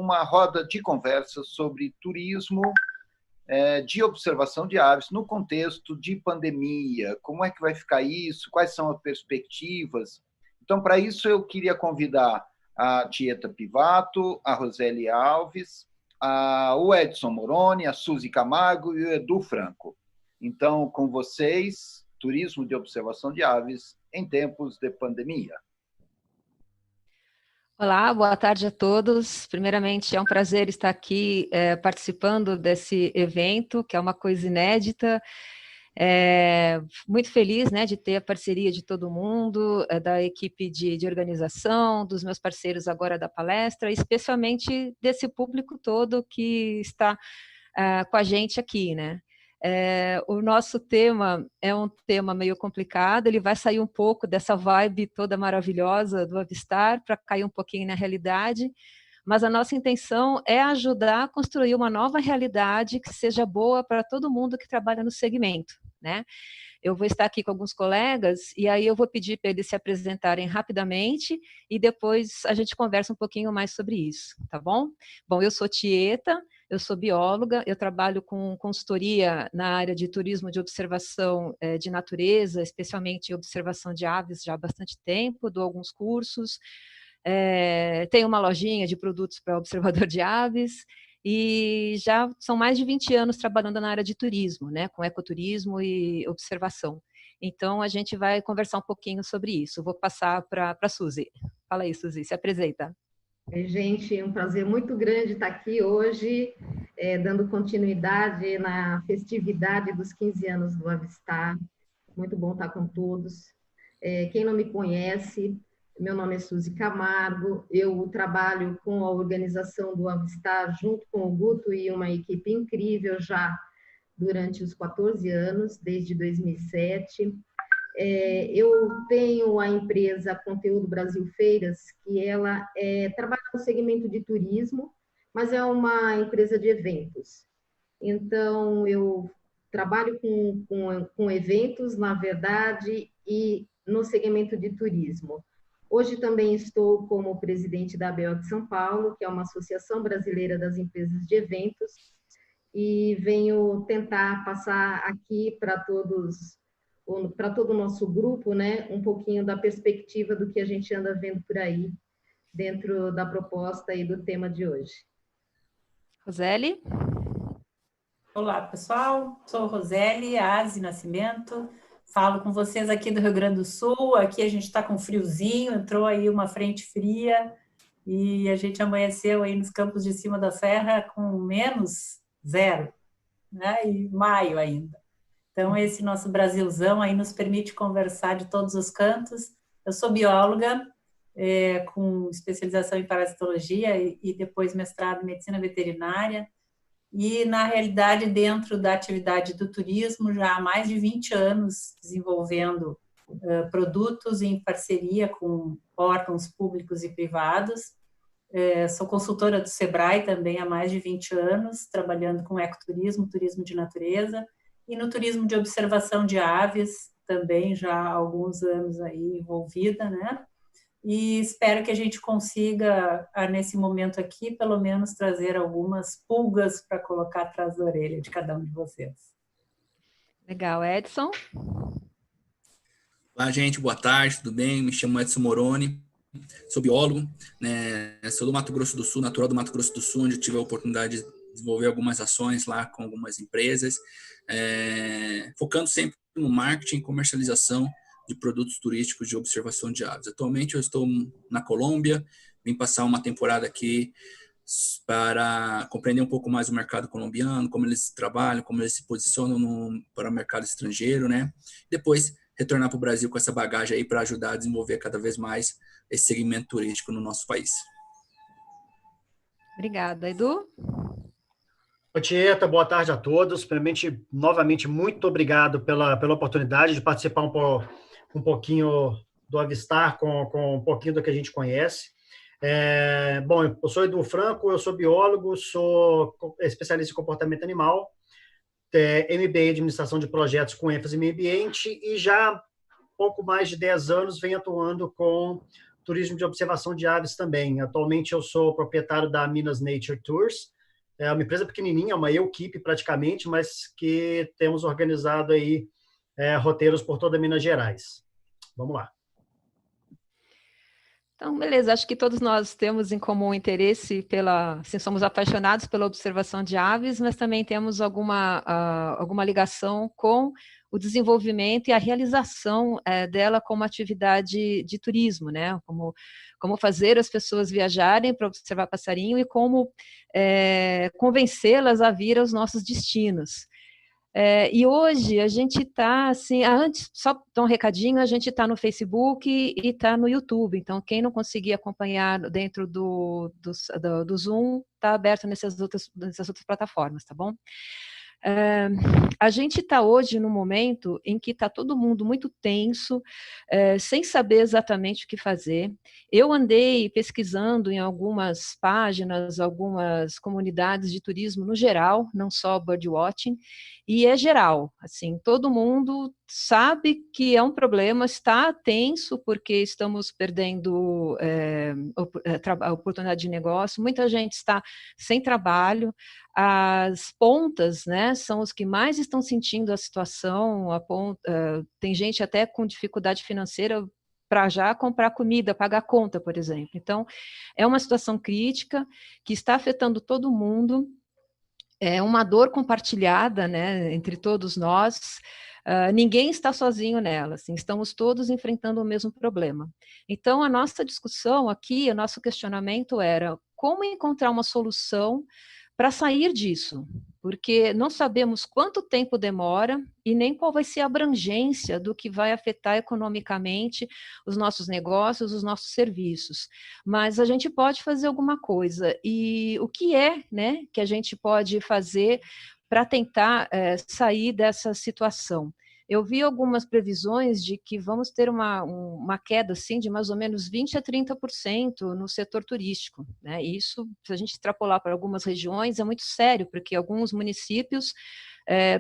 uma roda de conversa sobre turismo de observação de aves no contexto de pandemia. Como é que vai ficar isso? Quais são as perspectivas? Então, para isso, eu queria convidar a Tieta Pivato, a Roseli Alves, o Edson Moroni, a Suzy Camargo e o Edu Franco. Então, com vocês, turismo de observação de aves em tempos de pandemia. Olá, boa tarde a todos. Primeiramente, é um prazer estar aqui participando desse evento, que é uma coisa inédita. Muito feliz, né, de ter a parceria de todo mundo, da equipe de organização, dos meus parceiros agora da palestra, especialmente desse público todo que está com a gente aqui, né? O nosso tema é um tema meio complicado, ele vai sair um pouco dessa vibe toda maravilhosa do Avistar para cair um pouquinho na realidade, mas a nossa intenção é ajudar a construir uma nova realidade que seja boa para todo mundo que trabalha no segmento, né? Eu vou estar aqui com alguns colegas e aí eu vou pedir para eles se apresentarem rapidamente e depois a gente conversa um pouquinho mais sobre isso, tá bom? Bom, eu sou Tieta, eu sou bióloga, eu trabalho com consultoria na área de turismo de observação de natureza, especialmente observação de aves já há bastante tempo, dou alguns cursos, tenho uma lojinha de produtos para observador de aves, e já são mais de 20 anos trabalhando na área de turismo, né, com ecoturismo e observação. Então, a gente vai conversar um pouquinho sobre isso. Vou passar para a Suzy. Fala aí, Suzy, se apresenta. Gente, é um prazer muito grande estar aqui hoje, dando continuidade na festividade dos 15 anos do Avistar. Muito bom estar com todos. Quem não me conhece, meu nome é Suzy Camargo, eu trabalho com a organização do Avistar junto com o Guto e uma equipe incrível já durante os 14 anos, desde 2007. Eu tenho a empresa Conteúdo Brasil Feiras, que ela trabalha no segmento de turismo, mas é uma empresa de eventos. Então, eu trabalho com eventos, na verdade, e no segmento de turismo. Hoje também estou como presidente da ABO de São Paulo, que é uma associação brasileira das empresas de eventos, e venho tentar passar aqui para todo o nosso grupo, né, um pouquinho da perspectiva do que a gente anda vendo por aí, dentro da proposta e do tema de hoje. Roseli? Olá, pessoal. Sou Roseli Aze Nascimento. Falo com vocês aqui do Rio Grande do Sul. Aqui a gente está com friozinho, entrou aí uma frente fria e a gente amanheceu aí nos campos de cima da serra com -0, né? E maio ainda. Então, esse nosso Brasilzão aí nos permite conversar de todos os cantos. Eu sou bióloga, com especialização em parasitologia e depois mestrado em medicina veterinária. E, na realidade, dentro da atividade do turismo, já há mais de 20 anos desenvolvendo produtos em parceria com órgãos públicos e privados. Sou consultora do Sebrae também há mais de 20 anos, trabalhando com ecoturismo, turismo de natureza, e no turismo de observação de aves, também já há alguns anos aí envolvida, né? E espero que a gente consiga, nesse momento aqui, pelo menos trazer algumas pulgas para colocar atrás da orelha de cada um de vocês. Legal. Edson? Olá, gente, boa tarde, tudo bem? Me chamo Edson Moroni, sou biólogo, né? Sou do Mato Grosso do Sul, natural do Mato Grosso do Sul, onde tive a oportunidade de desenvolver algumas ações lá com algumas empresas, focando sempre no marketing e comercialização de produtos turísticos de observação de aves. Atualmente eu estou na Colômbia, vim passar uma temporada aqui para compreender um pouco mais o mercado colombiano, como eles trabalham, como eles se posicionam para o mercado estrangeiro, né? Depois retornar para o Brasil com essa bagagem aí para ajudar a desenvolver cada vez mais esse segmento turístico no nosso país. Obrigada. Edu? Oi, Tieta, boa tarde a todos. Primeiramente, novamente, muito obrigado pela oportunidade de participar um pouquinho do Avistar, com um pouquinho do que a gente conhece. Bom, eu sou Edu Franco, eu sou biólogo, sou especialista em comportamento animal, MBA em administração de projetos com ênfase em meio ambiente e já há pouco mais de 10 anos venho atuando com turismo de observação de aves também. Atualmente eu sou proprietário da Minas Nature Tours. É uma empresa pequenininha, uma equipe praticamente, mas que temos organizado aí roteiros por toda Minas Gerais. Vamos lá. Então, beleza, acho que todos nós temos em comum interesse assim, somos apaixonados pela observação de aves, mas também temos alguma ligação com o desenvolvimento e a realização dela como atividade de turismo, né? Como fazer as pessoas viajarem para observar passarinho e como convencê-las a vir aos nossos destinos. E hoje a gente está, assim, antes, só dar um recadinho, a gente está no Facebook e está no YouTube, então quem não conseguir acompanhar dentro do Zoom, está aberto nessas outras plataformas, tá bom? A gente está hoje num momento em que está todo mundo muito tenso, sem saber exatamente o que fazer. Eu andei pesquisando em algumas páginas, algumas comunidades de turismo no geral, não só birdwatching, e é geral, assim, todo mundo sabe que é um problema, está tenso porque estamos perdendo a oportunidade de negócio, muita gente está sem trabalho, as pontas, né, são os que mais estão sentindo a situação, tem gente até com dificuldade financeira para já comprar comida, pagar conta, por exemplo. Então, é uma situação crítica que está afetando todo mundo, é uma dor compartilhada, né, entre todos nós. Ninguém está sozinho nela, assim, estamos todos enfrentando o mesmo problema. Então, a nossa discussão aqui, o nosso questionamento era como encontrar uma solução para sair disso, porque não sabemos quanto tempo demora e nem qual vai ser a abrangência do que vai afetar economicamente os nossos negócios, os nossos serviços. Mas a gente pode fazer alguma coisa. E o que é, né, que a gente pode fazer para tentar sair dessa situação? Eu vi algumas previsões de que vamos ter uma queda assim, de mais ou menos 20% a 30% no setor turístico, né? Isso, se a gente extrapolar para algumas regiões, é muito sério, porque alguns municípios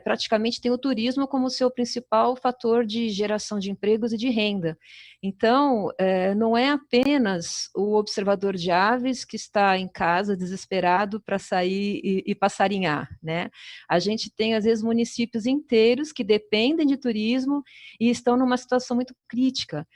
praticamente têm o turismo como seu principal fator de geração de empregos e de renda. Então, não é apenas o observador de aves que está em casa desesperado para sair e passarinhar, né? A gente tem, às vezes, municípios inteiros que dependem de turismo e estão numa situação muito crítica.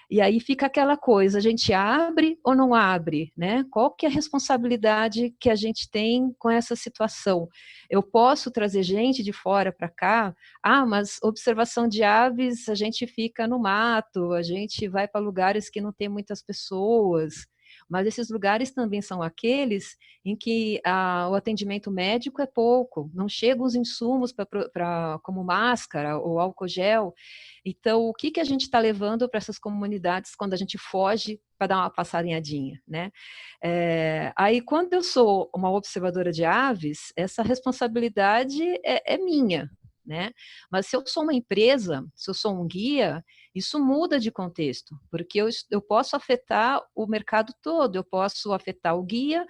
E aí fica aquela coisa, a gente abre ou não abre, né? Qual que é a responsabilidade que a gente tem com essa situação? Eu posso trazer gente de fora para cá? Mas observação de aves, a gente fica no mato, a gente vai para lugares que não tem muitas pessoas, mas esses lugares também são aqueles em que o atendimento médico é pouco, não chegam os insumos como máscara ou álcool gel. Então, o que a gente está levando para essas comunidades quando a gente foge para dar uma passarinhadinha, né? Aí, quando eu sou uma observadora de aves, essa responsabilidade é minha, né? Mas se eu sou uma empresa, se eu sou um guia, isso muda de contexto, porque eu posso afetar o mercado todo, eu posso afetar o guia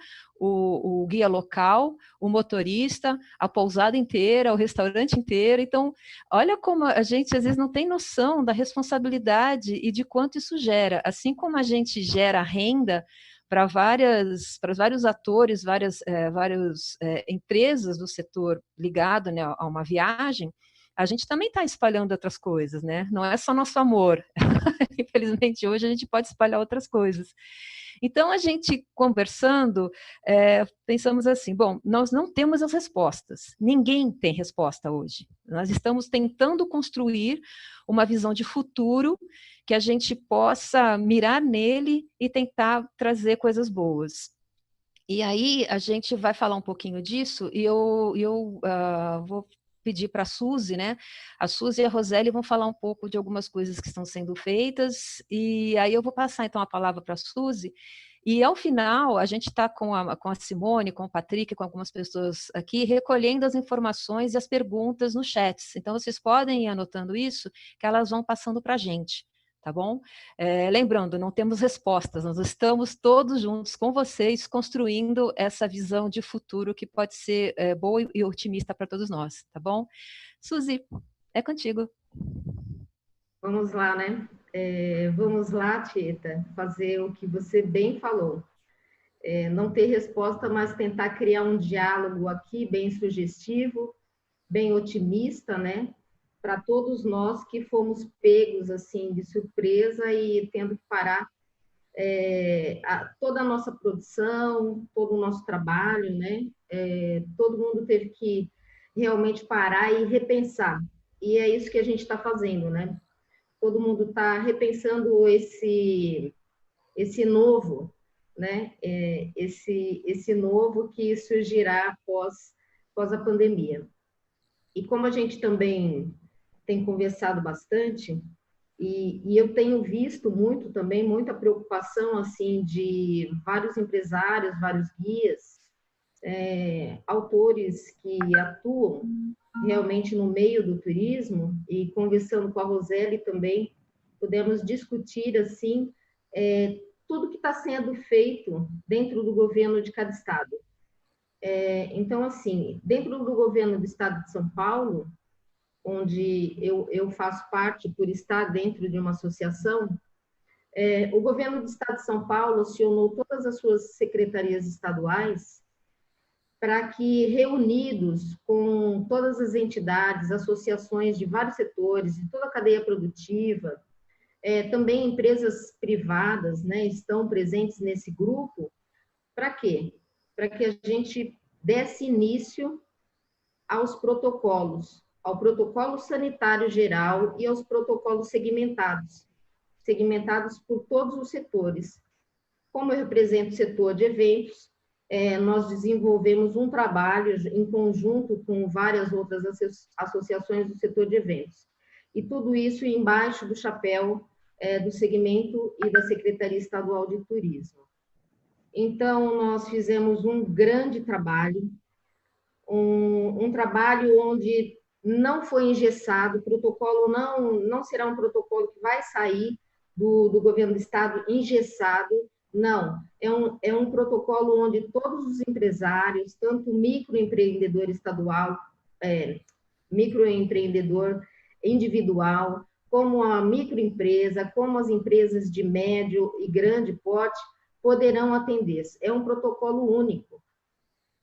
local, o motorista, a pousada inteira, o restaurante inteiro. Então, olha como a gente às vezes não tem noção da responsabilidade e de quanto isso gera. Assim como a gente gera renda para vários atores, várias empresas do setor ligado, né, a uma viagem, a gente também está espalhando outras coisas, né? Não é só nosso amor. Infelizmente, hoje a gente pode espalhar outras coisas. Então, a gente conversando, pensamos assim, bom, nós não temos as respostas. Ninguém tem resposta hoje. Nós estamos tentando construir uma visão de futuro que a gente possa mirar nele e tentar trazer coisas boas. E aí, a gente vai falar um pouquinho disso e eu vou pedir para a Suzy, né? A Suzy e a Roseli vão falar um pouco de algumas coisas que estão sendo feitas, e aí eu vou passar então a palavra para a Suzy, e ao final a gente está com a Simone, com o Patrick, com algumas pessoas aqui, recolhendo as informações e as perguntas no chat. Então vocês podem ir anotando isso, que elas vão passando para a gente. Tá bom? Lembrando, não temos respostas, nós estamos todos juntos com vocês construindo essa visão de futuro que pode ser boa e otimista para todos nós, tá bom? Suzy, é contigo. Vamos lá, né? Vamos lá, Tieta, fazer o que você bem falou. Não ter resposta, mas tentar criar um diálogo aqui bem sugestivo, bem otimista, né? Para todos nós que fomos pegos assim de surpresa e tendo que parar toda a nossa produção, todo o nosso trabalho, né? Todo mundo teve que realmente parar e repensar. E é isso que a gente está fazendo, né? Todo mundo está repensando esse novo, né? Esse novo que surgirá após a pandemia. E como a gente também tem conversado bastante, e eu tenho visto muito também, muita preocupação, assim, de vários empresários, vários guias, autores que atuam realmente no meio do turismo, e conversando com a Roseli também, pudemos discutir, assim, tudo que está sendo feito dentro do governo de cada estado. Então, assim, dentro do governo do estado de São Paulo, onde eu faço parte por estar dentro de uma associação, o governo do estado de São Paulo acionou todas as suas secretarias estaduais para que, reunidos com todas as entidades, associações de vários setores, de toda a cadeia produtiva, também empresas privadas, né, estão presentes nesse grupo. Para quê? Para que a gente desse início aos protocolos, ao protocolo sanitário geral e aos protocolos segmentados por todos os setores. Como eu represento o setor de eventos, nós desenvolvemos um trabalho em conjunto com várias outras associações do setor de eventos. E tudo isso embaixo do chapéu do segmento e da Secretaria Estadual de Turismo. Então, nós fizemos um grande trabalho, um trabalho onde não foi engessado, o protocolo não será um protocolo que vai sair do governo do estado engessado, não, é um protocolo onde todos os empresários, tanto microempreendedor estadual, microempreendedor individual, como a microempresa, como as empresas de médio e grande porte, poderão atender. É um protocolo único.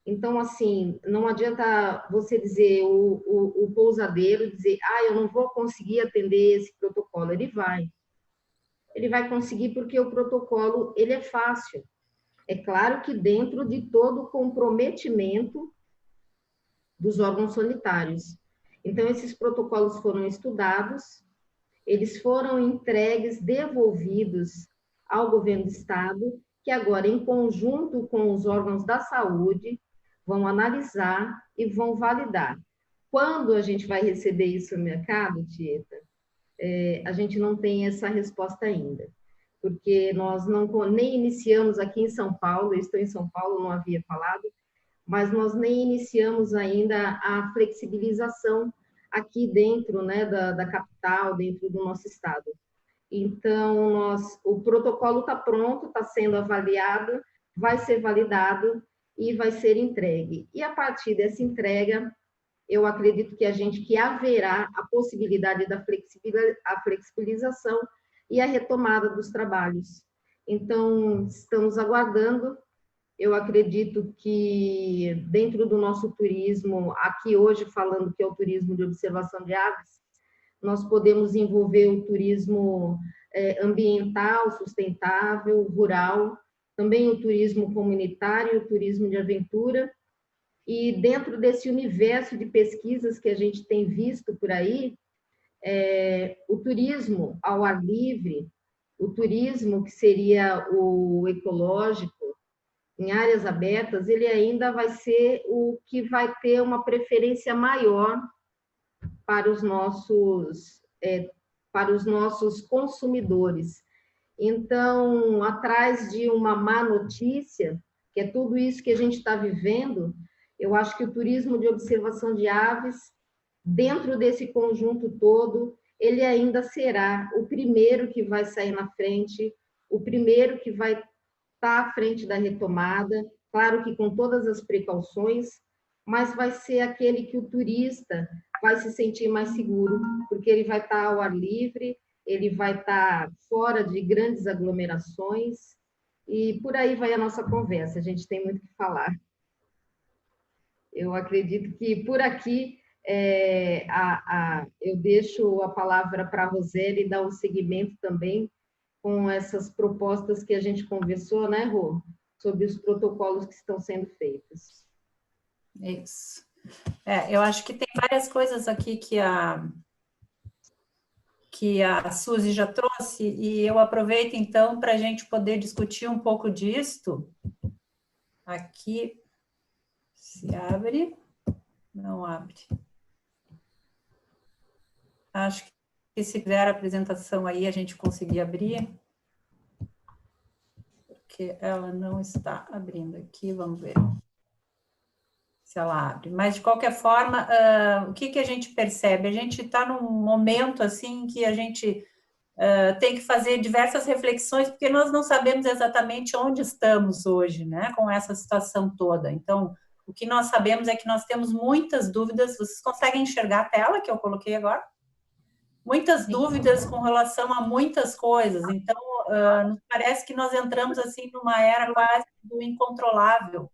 Então, assim, não adianta você dizer, o pousadeiro dizer, eu não vou conseguir atender esse protocolo. Ele vai conseguir porque o protocolo, ele é fácil. É claro que dentro de todo o comprometimento dos órgãos sanitários. Então, esses protocolos foram estudados, eles foram entregues, devolvidos ao governo do estado, que agora, em conjunto com os órgãos da saúde, vão analisar e vão validar. Quando a gente vai receber isso no mercado, Tieta? A gente não tem essa resposta ainda, porque nós nem iniciamos aqui em São Paulo, eu estou em São Paulo, não havia falado, mas nós nem iniciamos ainda a flexibilização aqui dentro, né, da capital, dentro do nosso estado. Então, o protocolo está pronto, está sendo avaliado, vai ser validado e vai ser entregue. E a partir dessa entrega, eu acredito que haverá a possibilidade da flexibilização e a retomada dos trabalhos. Então, estamos aguardando. Eu acredito que dentro do nosso turismo, aqui hoje falando que é o turismo de observação de aves, nós podemos envolver o turismo ambiental, sustentável, rural, também o turismo comunitário, o turismo de aventura. E dentro desse universo de pesquisas que a gente tem visto por aí, o turismo ao ar livre, o turismo que seria o ecológico, em áreas abertas, ele ainda vai ser o que vai ter uma preferência maior para os nossos consumidores. Então, atrás de uma má notícia, que é tudo isso que a gente está vivendo, eu acho que o turismo de observação de aves, dentro desse conjunto todo, ele ainda será o primeiro que vai sair na frente, o primeiro que vai estar à frente da retomada, claro que com todas as precauções, mas vai ser aquele que o turista vai se sentir mais seguro, porque ele vai estar ao ar livre, ele vai estar fora de grandes aglomerações, e por aí vai a nossa conversa, a gente tem muito o que falar. Eu acredito que por aqui eu deixo a palavra para a Roseli dar um seguimento também com essas propostas que a gente conversou, né, Rô? Sobre os protocolos que estão sendo feitos. Isso. Eu acho que tem várias coisas aqui que a Suzy já trouxe, e eu aproveito, então, para a gente poder discutir um pouco disto. Aqui, se abre, não abre. Acho que se fizer a apresentação aí, a gente conseguir abrir, porque ela não está abrindo aqui, vamos ver se ela abre. Mas, de qualquer forma, o que a gente percebe? A gente está num momento, assim, que a gente tem que fazer diversas reflexões, porque nós não sabemos exatamente onde estamos hoje, né, com essa situação toda. Então, o que nós sabemos é que nós temos muitas dúvidas. Vocês conseguem enxergar a tela que eu coloquei agora? Muitas dúvidas com relação a muitas coisas. Então, parece que nós entramos, assim, numa era quase do incontrolável.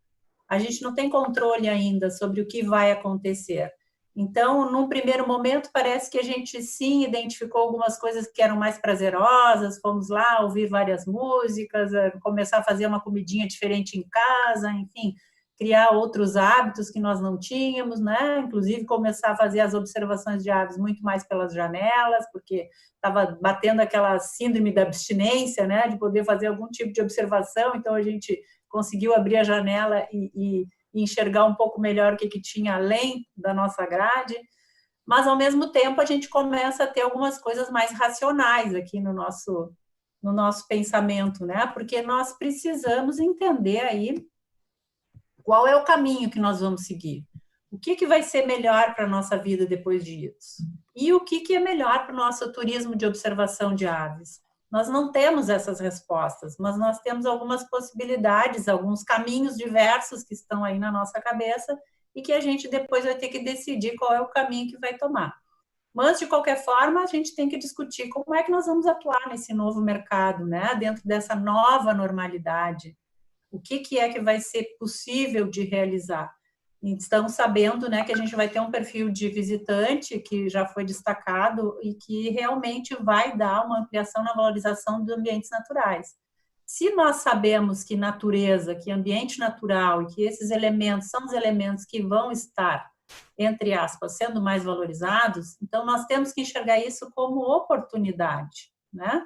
A gente não tem controle ainda sobre o que vai acontecer. Então, num primeiro momento, parece que a gente, sim, identificou algumas coisas que eram mais prazerosas, fomos lá ouvir várias músicas, começar a fazer uma comidinha diferente em casa, enfim, criar outros hábitos que nós não tínhamos, né? Inclusive, começar a fazer as observações de aves muito mais pelas janelas, porque estava batendo aquela síndrome da abstinência, né? De poder fazer algum tipo de observação, então a gente conseguiu abrir a janela e enxergar um pouco melhor o que tinha além da nossa grade, mas, ao mesmo tempo, a gente começa a ter algumas coisas mais racionais aqui no nosso pensamento, né? Porque nós precisamos entender aí qual é o caminho que nós vamos seguir. O que vai ser melhor para a nossa vida depois disso? E o que é melhor para o nosso turismo de observação de aves? Nós não temos essas respostas, mas nós temos algumas possibilidades, alguns caminhos diversos que estão aí na nossa cabeça e que a gente depois vai ter que decidir qual é o caminho que vai tomar. Mas, de qualquer forma, a gente tem que discutir como é que nós vamos atuar nesse novo mercado, né? Dentro dessa nova normalidade. O que é que vai ser possível de realizar? Estamos sabendo, né, que a gente vai ter um perfil de visitante que já foi destacado e que realmente vai dar uma ampliação na valorização dos ambientes naturais. Se nós sabemos que natureza, que ambiente natural e que esses elementos são os elementos que vão estar, entre aspas, sendo mais valorizados, então nós temos que enxergar isso como oportunidade, né?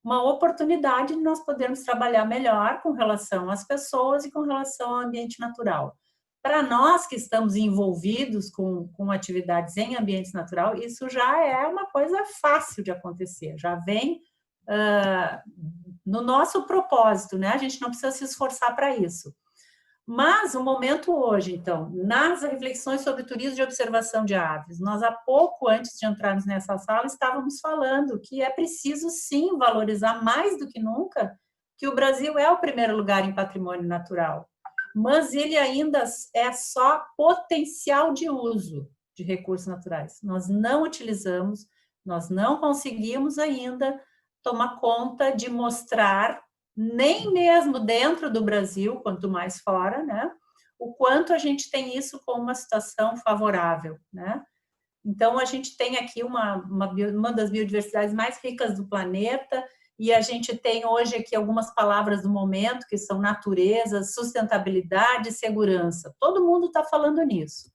Uma oportunidade de nós podermos trabalhar melhor com relação às pessoas e com relação ao ambiente natural. Para nós que estamos envolvidos com atividades em ambiente natural, isso já é uma coisa fácil de acontecer, já vem no nosso propósito, né? A gente não precisa se esforçar para isso. Mas o momento hoje, então, nas reflexões sobre turismo de observação de aves, nós há pouco antes de entrarmos nessa sala estávamos falando que é preciso sim valorizar mais do que nunca que o Brasil é o primeiro lugar em patrimônio natural, mas ele ainda é só potencial de uso de recursos naturais. Nós não utilizamos, nós não conseguimos ainda tomar conta de mostrar, nem mesmo dentro do Brasil, quanto mais fora, né? O quanto a gente tem isso como uma situação favorável, né? Então, a gente tem aqui uma das biodiversidades mais ricas do planeta e a gente tem hoje aqui algumas palavras do momento, que são natureza, sustentabilidade e segurança. Todo mundo está falando nisso.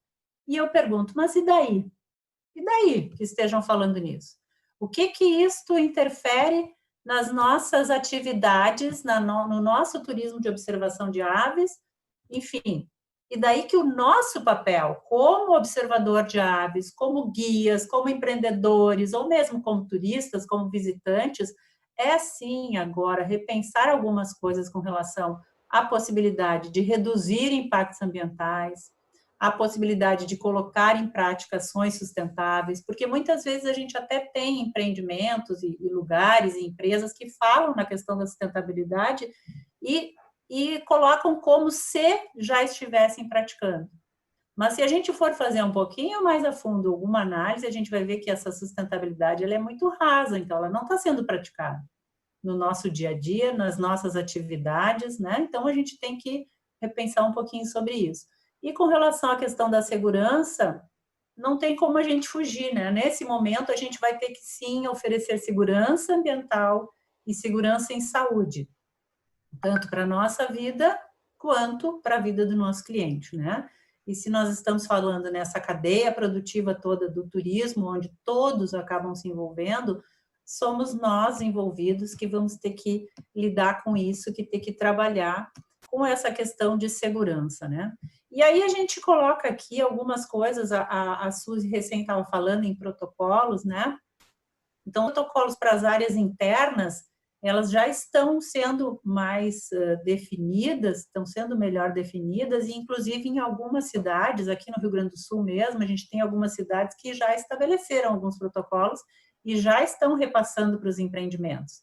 E eu pergunto, mas e daí? E daí que estejam falando nisso? O que isto interfere nas nossas atividades, no nosso turismo de observação de aves, enfim. E daí que o nosso papel, como observador de aves, como guias, como empreendedores, ou mesmo como turistas, como visitantes, é sim agora repensar algumas coisas com relação à possibilidade de reduzir impactos ambientais, a possibilidade de colocar em prática ações sustentáveis, porque muitas vezes a gente até tem empreendimentos e lugares e empresas que falam na questão da sustentabilidade e colocam como se já estivessem praticando. Mas se a gente for fazer um pouquinho mais a fundo alguma análise, a gente vai ver que essa sustentabilidade ela é muito rasa, então ela não está sendo praticada no nosso dia a dia, nas nossas atividades, né? Então a gente tem que repensar um pouquinho sobre isso. E com relação à questão da segurança, não tem como a gente fugir, né? Nesse momento a gente vai ter que sim oferecer segurança ambiental e segurança em saúde, tanto para a nossa vida quanto para a vida do nosso cliente, né? E se nós estamos falando nessa cadeia produtiva toda do turismo, onde todos acabam se envolvendo, somos nós envolvidos que vamos ter que lidar com isso, que ter que trabalhar com essa questão de segurança, né? E aí a gente coloca aqui algumas coisas, a Suzy recém estava falando em protocolos, né? Então, protocolos para as áreas internas, elas já estão sendo mais definidas, estão sendo melhor definidas, e inclusive em algumas cidades, aqui no Rio Grande do Sul mesmo, a gente tem algumas cidades que já estabeleceram alguns protocolos e já estão repassando para os empreendimentos.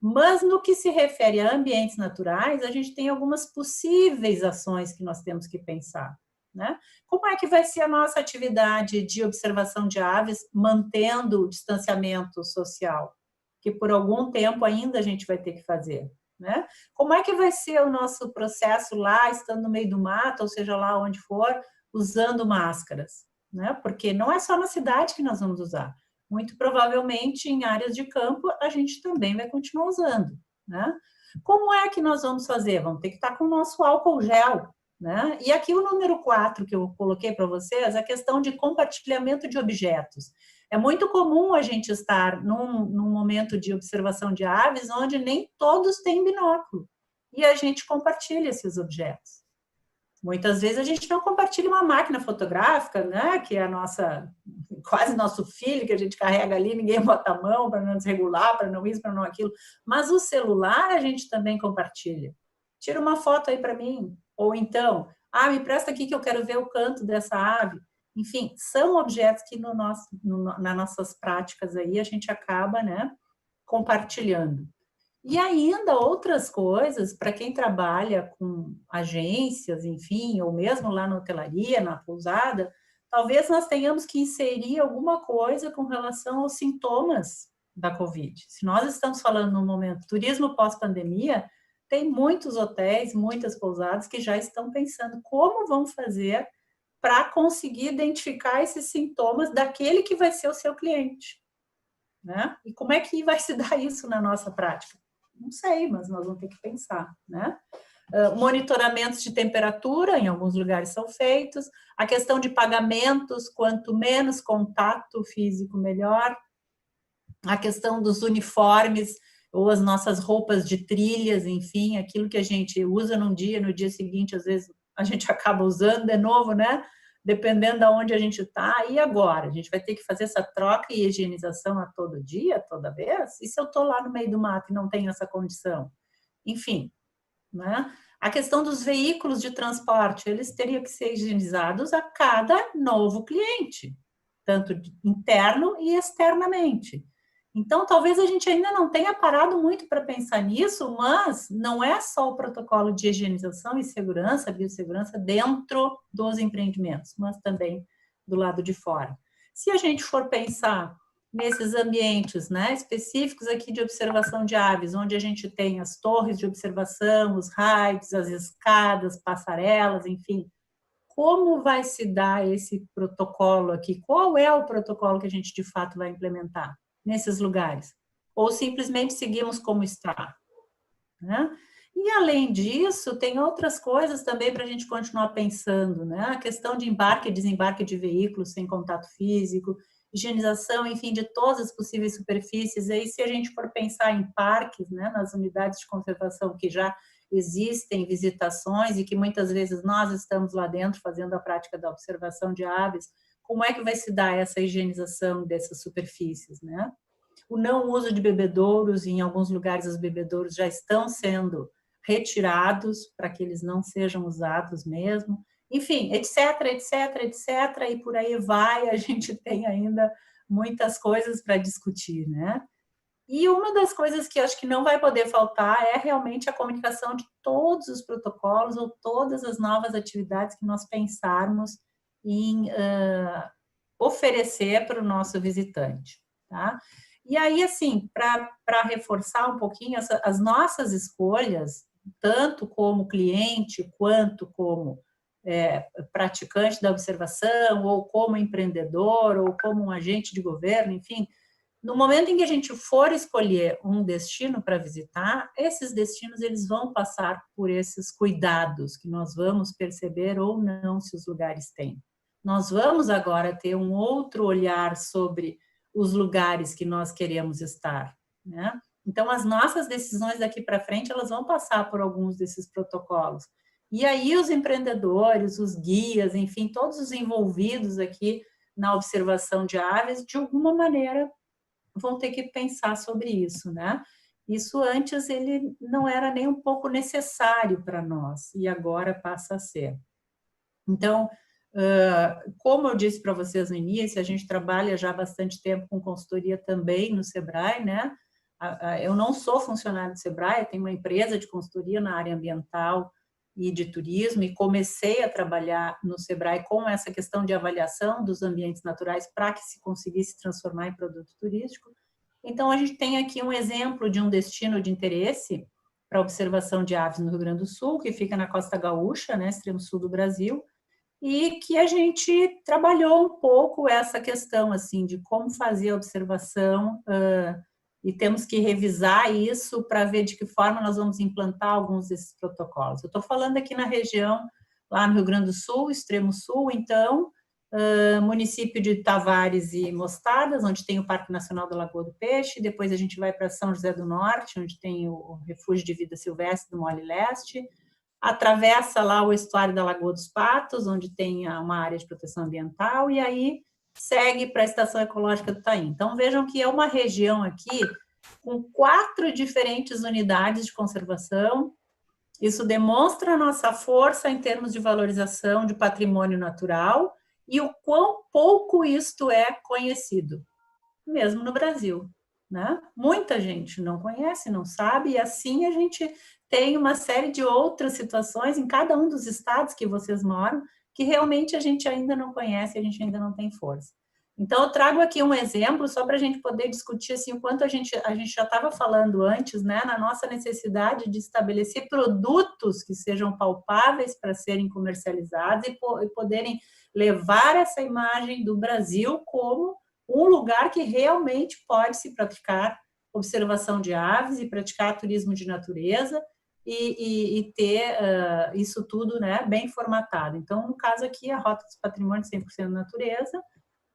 Mas no que se refere a ambientes naturais, a gente tem algumas possíveis ações que nós temos que pensar, né? Como é que vai ser a nossa atividade de observação de aves mantendo o distanciamento social? Que por algum tempo ainda a gente vai ter que fazer, né? Como é que vai ser o nosso processo lá, estando no meio do mato, ou seja, lá onde for, usando máscaras, né? Porque não é só na cidade que nós vamos usar. Muito provavelmente em áreas de campo a gente também vai continuar usando, né? Como é que nós vamos fazer? Vamos ter que estar com o nosso álcool gel, né? E aqui o número 4 que eu coloquei para vocês, a questão de compartilhamento de objetos. É muito comum a gente estar num momento de observação de aves onde nem todos têm binóculo e a gente compartilha esses objetos. Muitas vezes a gente não compartilha uma máquina fotográfica, né, que é a nossa, quase nosso filho que a gente carrega ali, ninguém bota a mão para não desregular, para não isso, para não aquilo, mas o celular a gente também compartilha. Tira uma foto aí para mim, ou então, me presta aqui que eu quero ver o canto dessa ave. Enfim, são objetos que nas nossas práticas aí a gente acaba, né, compartilhando. E ainda outras coisas, para quem trabalha com agências, enfim, ou mesmo lá na hotelaria, na pousada, talvez nós tenhamos que inserir alguma coisa com relação aos sintomas da Covid. Se nós estamos falando no momento turismo pós-pandemia, tem muitos hotéis, muitas pousadas que já estão pensando como vão fazer para conseguir identificar esses sintomas daquele que vai ser o seu cliente, né? E como é que vai se dar isso na nossa prática? Não sei, mas nós vamos ter que pensar, né? Monitoramentos de temperatura, em alguns lugares são feitos. A questão de pagamentos, quanto menos contato físico, melhor. A questão dos uniformes, ou as nossas roupas de trilhas, enfim, aquilo que a gente usa num dia, no dia seguinte, às vezes, a gente acaba usando de novo, né? Dependendo de onde a gente está. E agora? A gente vai ter que fazer essa troca e higienização a todo dia, toda vez? E se eu estou lá no meio do mato e não tenho essa condição? Enfim, né? A questão dos veículos de transporte, eles teriam que ser higienizados a cada novo cliente, tanto interno e externamente. Então, talvez a gente ainda não tenha parado muito para pensar nisso, mas não é só o protocolo de higienização e segurança, biossegurança, dentro dos empreendimentos, mas também do lado de fora. Se a gente for pensar nesses ambientes, né, específicos aqui de observação de aves, onde a gente tem as torres de observação, os raids, as escadas, passarelas, enfim, como vai se dar esse protocolo aqui? Qual é o protocolo que a gente de fato vai implementar nesses lugares? Ou simplesmente seguimos como está, né? E além disso, tem outras coisas também para a gente continuar pensando, né? A questão de embarque e desembarque de veículos sem contato físico, higienização, enfim, de todas as possíveis superfícies. Aí, se a gente for pensar em parques, né, nas unidades de conservação que já existem visitações e que muitas vezes nós estamos lá dentro fazendo a prática da observação de aves, como é que vai se dar essa higienização dessas superfícies, né? O não uso de bebedouros, em alguns lugares os bebedouros já estão sendo retirados para que eles não sejam usados mesmo. Enfim, etc, etc, etc, e por aí vai, a gente tem ainda muitas coisas para discutir, né? E uma das coisas que eu acho que não vai poder faltar é realmente a comunicação de todos os protocolos ou todas as novas atividades que nós pensarmos em oferecer para o nosso visitante, tá? E aí, assim, para reforçar um pouquinho, as nossas escolhas, tanto como cliente, quanto como praticante da observação, ou como empreendedor, ou como um agente de governo, enfim, no momento em que a gente for escolher um destino para visitar, esses destinos eles vão passar por esses cuidados que nós vamos perceber ou não se os lugares têm. Nós vamos agora ter um outro olhar sobre os lugares que nós queremos estar, né? Então, as nossas decisões daqui para frente, elas vão passar por alguns desses protocolos. E aí os empreendedores, os guias, enfim, todos os envolvidos aqui na observação de aves, de alguma maneira, vão ter que pensar sobre isso, né? Isso antes ele não era nem um pouco necessário para nós, e agora passa a ser. Então, como eu disse para vocês no início, a gente trabalha já há bastante tempo com consultoria também no Sebrae, né? Eu não sou funcionário do Sebrae, eu tenho uma empresa de consultoria na área ambiental e de turismo, e comecei a trabalhar no Sebrae com essa questão de avaliação dos ambientes naturais para que se conseguisse transformar em produto turístico. Então, a gente tem aqui um exemplo de um destino de interesse para observação de aves no Rio Grande do Sul, que fica na Costa Gaúcha, né, extremo sul do Brasil, e que a gente trabalhou um pouco essa questão, assim, de como fazer a observação, e temos que revisar isso para ver de que forma nós vamos implantar alguns desses protocolos. Eu estou falando aqui na região, lá no Rio Grande do Sul, extremo sul, então, município de Tavares e Mostardas, onde tem o Parque Nacional da Lagoa do Peixe, depois a gente vai para São José do Norte, onde tem o Refúgio de Vida Silvestre do Mole Leste, atravessa lá o estuário da Lagoa dos Patos, onde tem uma área de proteção ambiental, e aí segue para a Estação Ecológica do Taim. Então, vejam que é uma região aqui com 4 diferentes unidades de conservação. Isso demonstra a nossa força em termos de valorização de patrimônio natural e o quão pouco isto é conhecido, mesmo no Brasil, né? Muita gente não conhece, não sabe, e assim a gente tem uma série de outras situações em cada um dos estados que vocês moram, que realmente a gente ainda não conhece, a gente ainda não tem força. Então, eu trago aqui um exemplo só para a gente poder discutir assim, o quanto a gente já estava falando antes, né, na nossa necessidade de estabelecer produtos que sejam palpáveis para serem comercializados e poderem levar essa imagem do Brasil como um lugar que realmente pode se praticar observação de aves e praticar turismo de natureza e ter isso tudo, né, bem formatado. Então, no caso aqui, a Rota dos Patrimônios 100% Natureza,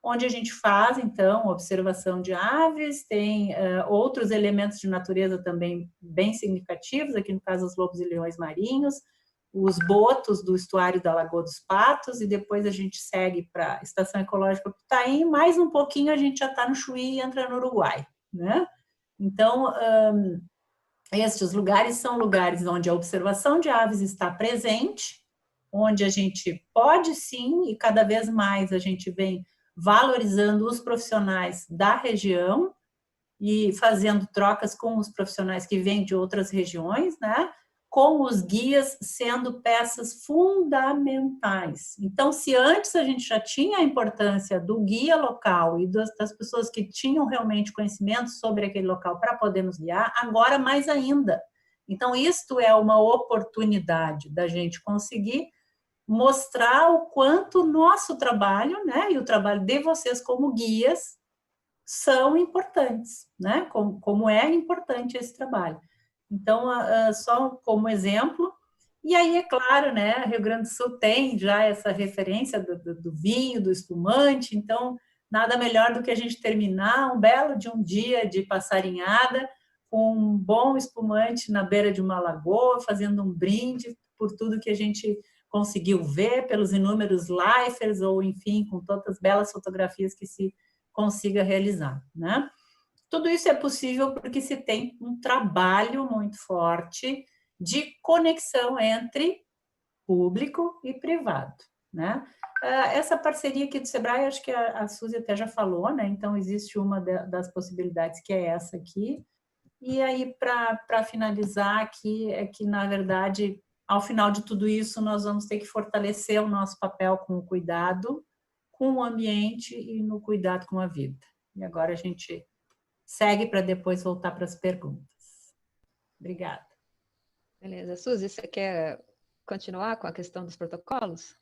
onde a gente faz, então, observação de aves, tem outros elementos de natureza também bem significativos, aqui no caso os lobos e leões marinhos, os botos do estuário da Lagoa dos Patos, e depois a gente segue para a Estação Ecológica do Taim, mais um pouquinho a gente já está no Chuí e entra no Uruguai, né? Então, estes lugares são lugares onde a observação de aves está presente, onde a gente pode sim, e cada vez mais a gente vem valorizando os profissionais da região e fazendo trocas com os profissionais que vêm de outras regiões, né? Com os guias sendo peças fundamentais. Então, se antes a gente já tinha a importância do guia local e das pessoas que tinham realmente conhecimento sobre aquele local para poder nos guiar, agora mais ainda. Então, isto é uma oportunidade da gente conseguir mostrar o quanto o nosso trabalho, né, e o trabalho de vocês como guias são importantes, né, como é importante esse trabalho. Então, só como exemplo, e aí, é claro, né, Rio Grande do Sul tem já essa referência do vinho, do espumante, então, nada melhor do que a gente terminar um belo de um dia de passarinhada com um bom espumante na beira de uma lagoa, fazendo um brinde por tudo que a gente conseguiu ver, pelos inúmeros lifers, ou enfim, com tantas belas fotografias que se consiga realizar, né? Tudo isso é possível porque se tem um trabalho muito forte de conexão entre público e privado, né? Essa parceria aqui do Sebrae, acho que a Suzy até já falou, né? Então, existe uma das possibilidades que é essa aqui. E aí, para finalizar aqui, é que, na verdade, ao final de tudo isso, nós vamos ter que fortalecer o nosso papel com o cuidado com o ambiente e no cuidado com a vida. E agora a gente segue para depois voltar para as perguntas. Obrigada. Beleza. Suzy, você quer continuar com a questão dos protocolos?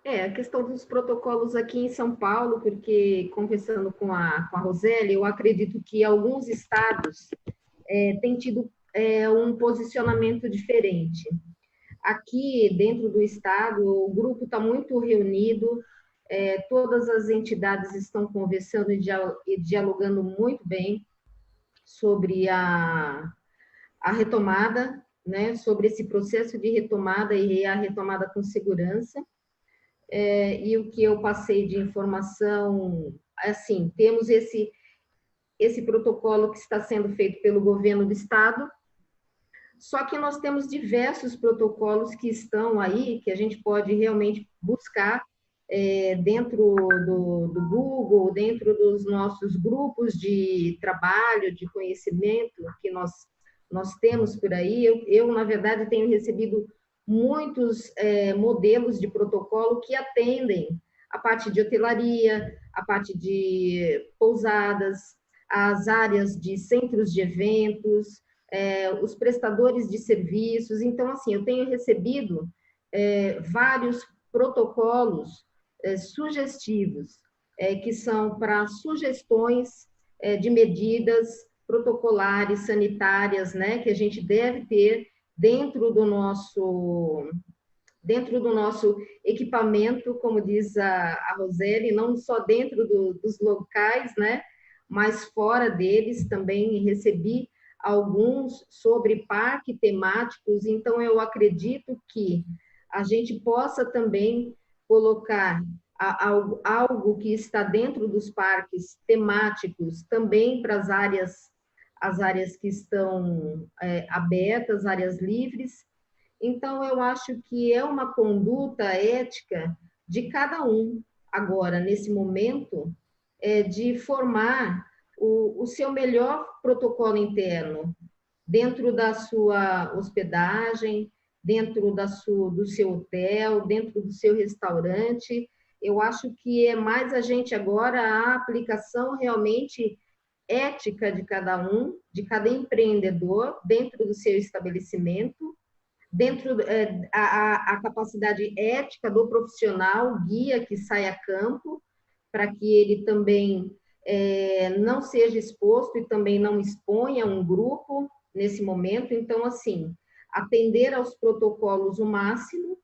A questão dos protocolos aqui em São Paulo, porque conversando com a Roseli, eu acredito que alguns estados têm tido um posicionamento diferente. Aqui, dentro do estado, o grupo está muito reunido, todas as entidades estão conversando e dialogando muito bem sobre a retomada, né, sobre esse processo de retomada e a retomada com segurança. E o que eu passei de informação, assim, temos esse protocolo que está sendo feito pelo governo do estado, só que nós temos diversos protocolos que estão aí, que a gente pode realmente buscar dentro do Google, dentro dos nossos grupos de trabalho, de conhecimento que nós temos por aí. Eu, na verdade, tenho recebido muitos modelos de protocolo que atendem a parte de hotelaria, a parte de pousadas, as áreas de centros de eventos, os prestadores de serviços. Então, assim, eu tenho recebido vários protocolos sugestivos, que são para sugestões de medidas protocolares, sanitárias, né, que a gente deve ter dentro do nosso equipamento, como diz a Roseli, não só dentro dos locais, né, mas fora deles. Também recebi alguns sobre parques temáticos. Então, eu acredito que a gente possa também colocar algo que está dentro dos parques temáticos também para as áreas que estão abertas, áreas livres. Então, eu acho que é uma conduta ética de cada um, agora, nesse momento, de formar o seu melhor protocolo interno, dentro da sua hospedagem, dentro do seu hotel, dentro do seu restaurante. Eu acho que é mais a gente agora, a aplicação realmente ética de cada um, de cada empreendedor, dentro do seu estabelecimento, dentro a capacidade ética do profissional, guia que sai a campo, para que ele também não seja exposto e também não exponha um grupo nesse momento. Então, assim, atender aos protocolos o máximo,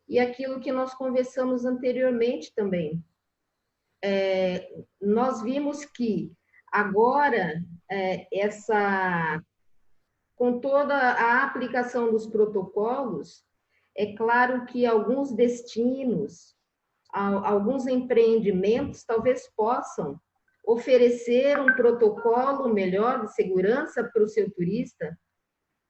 e aquilo que nós conversamos anteriormente também. Nós vimos que agora, com toda a aplicação dos protocolos, é claro que alguns destinos, alguns empreendimentos talvez possam oferecer um protocolo melhor de segurança para o seu turista,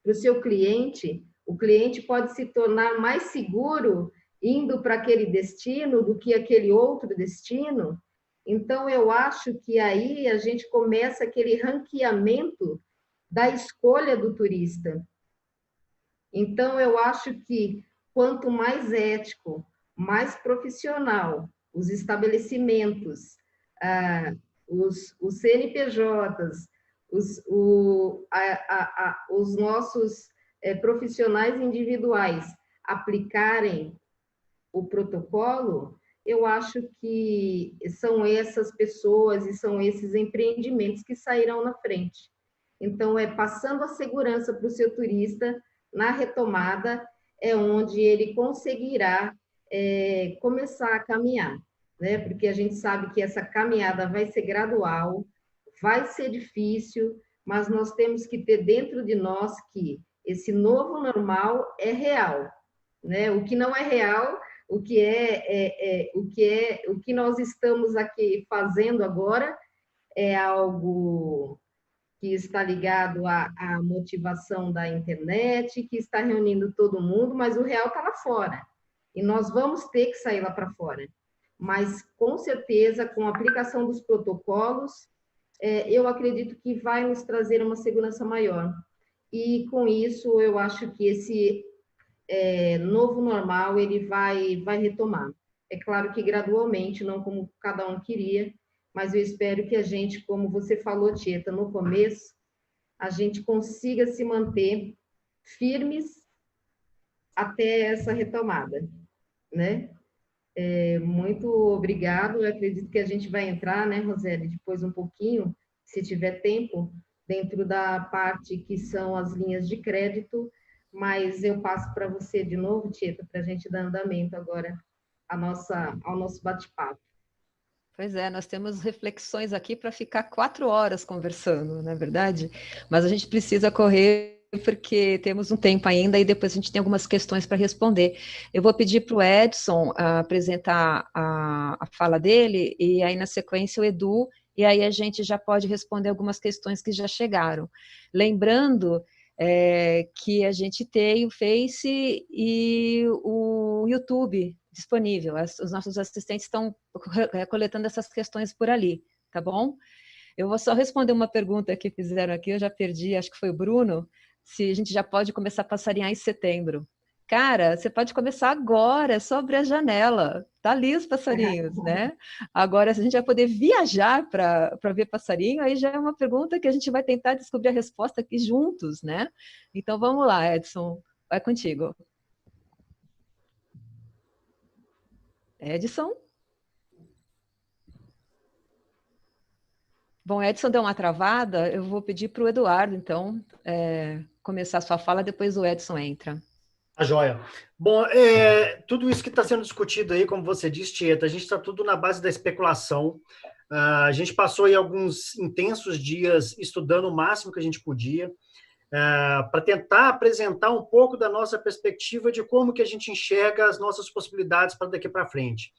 para o seu cliente. O cliente pode se tornar mais seguro indo para aquele destino do que aquele outro destino. Então, eu acho que aí a gente começa aquele ranqueamento da escolha do turista. Então, eu acho que quanto mais ético, mais profissional os estabelecimentos, os CNPJs, os nossos profissionais individuais aplicarem o protocolo, eu acho que são essas pessoas e são esses empreendimentos que sairão na frente. Então, passando a segurança para o seu turista, na retomada, é onde ele conseguirá começar a caminhar, né? Porque a gente sabe que essa caminhada vai ser gradual, vai ser difícil, mas nós temos que ter dentro de nós que esse novo normal é real, né? O que não é real, o que nós estamos aqui fazendo agora é algo que está ligado à motivação da internet, que está reunindo todo mundo, mas o real está lá fora. E nós vamos ter que sair lá para fora. Mas, com certeza, com a aplicação dos protocolos, eu acredito que vai nos trazer uma segurança maior. e com isso eu acho que esse novo normal ele vai retomar. É claro que gradualmente, não como cada um queria, mas eu espero que a gente, como você falou, Tieta, no começo, a gente consiga se manter firmes até essa retomada, né? Muito obrigado. Eu acredito que a gente vai entrar, né, Roseli, depois um pouquinho, se tiver tempo, dentro da parte que são as linhas de crédito, mas eu passo para você de novo, Tieta, para a gente dar andamento agora ao nosso bate-papo. Pois é, nós temos reflexões aqui para ficar 4 horas conversando, não é verdade? Mas a gente precisa correr porque temos um tempo ainda e depois a gente tem algumas questões para responder. Eu vou pedir para o Edson apresentar a fala dele e aí na sequência o Edu, e aí a gente já pode responder algumas questões que já chegaram. Lembrando que a gente tem o Face e o YouTube disponível. Os nossos assistentes estão coletando essas questões por ali, tá bom? Eu vou só responder uma pergunta que fizeram aqui, eu já perdi, acho que foi o Bruno, se a gente já pode começar a passarinhar em setembro. Cara, você pode começar agora, é só abrir a janela, tá ali os passarinhos, né? Agora, se a gente vai poder viajar para ver passarinho, aí já é uma pergunta que a gente vai tentar descobrir a resposta aqui juntos, né? Então vamos lá, Edson, vai contigo. Edson? Bom, Edson deu uma travada, eu vou pedir para o Eduardo, então, começar a sua fala, depois o Edson entra. A joia. Bom, tudo isso que está sendo discutido aí, como você disse, Tieta, a gente está tudo na base da especulação. A gente passou aí alguns intensos dias estudando o máximo que a gente podia, para tentar apresentar um pouco da nossa perspectiva de como que a gente enxerga as nossas possibilidades para daqui para frente.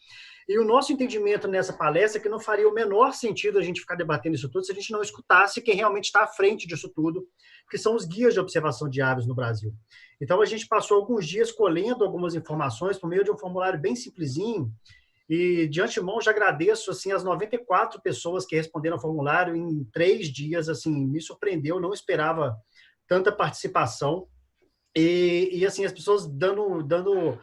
E o nosso entendimento nessa palestra é que não faria o menor sentido a gente ficar debatendo isso tudo se a gente não escutasse quem realmente está à frente disso tudo, que são os guias de observação de aves no Brasil. Então, a gente passou alguns dias colhendo algumas informações por meio de um formulário bem simplesinho, e de antemão já agradeço assim, as 94 pessoas que responderam ao formulário em 3 dias, assim, me surpreendeu, não esperava tanta participação, e assim, as pessoas dando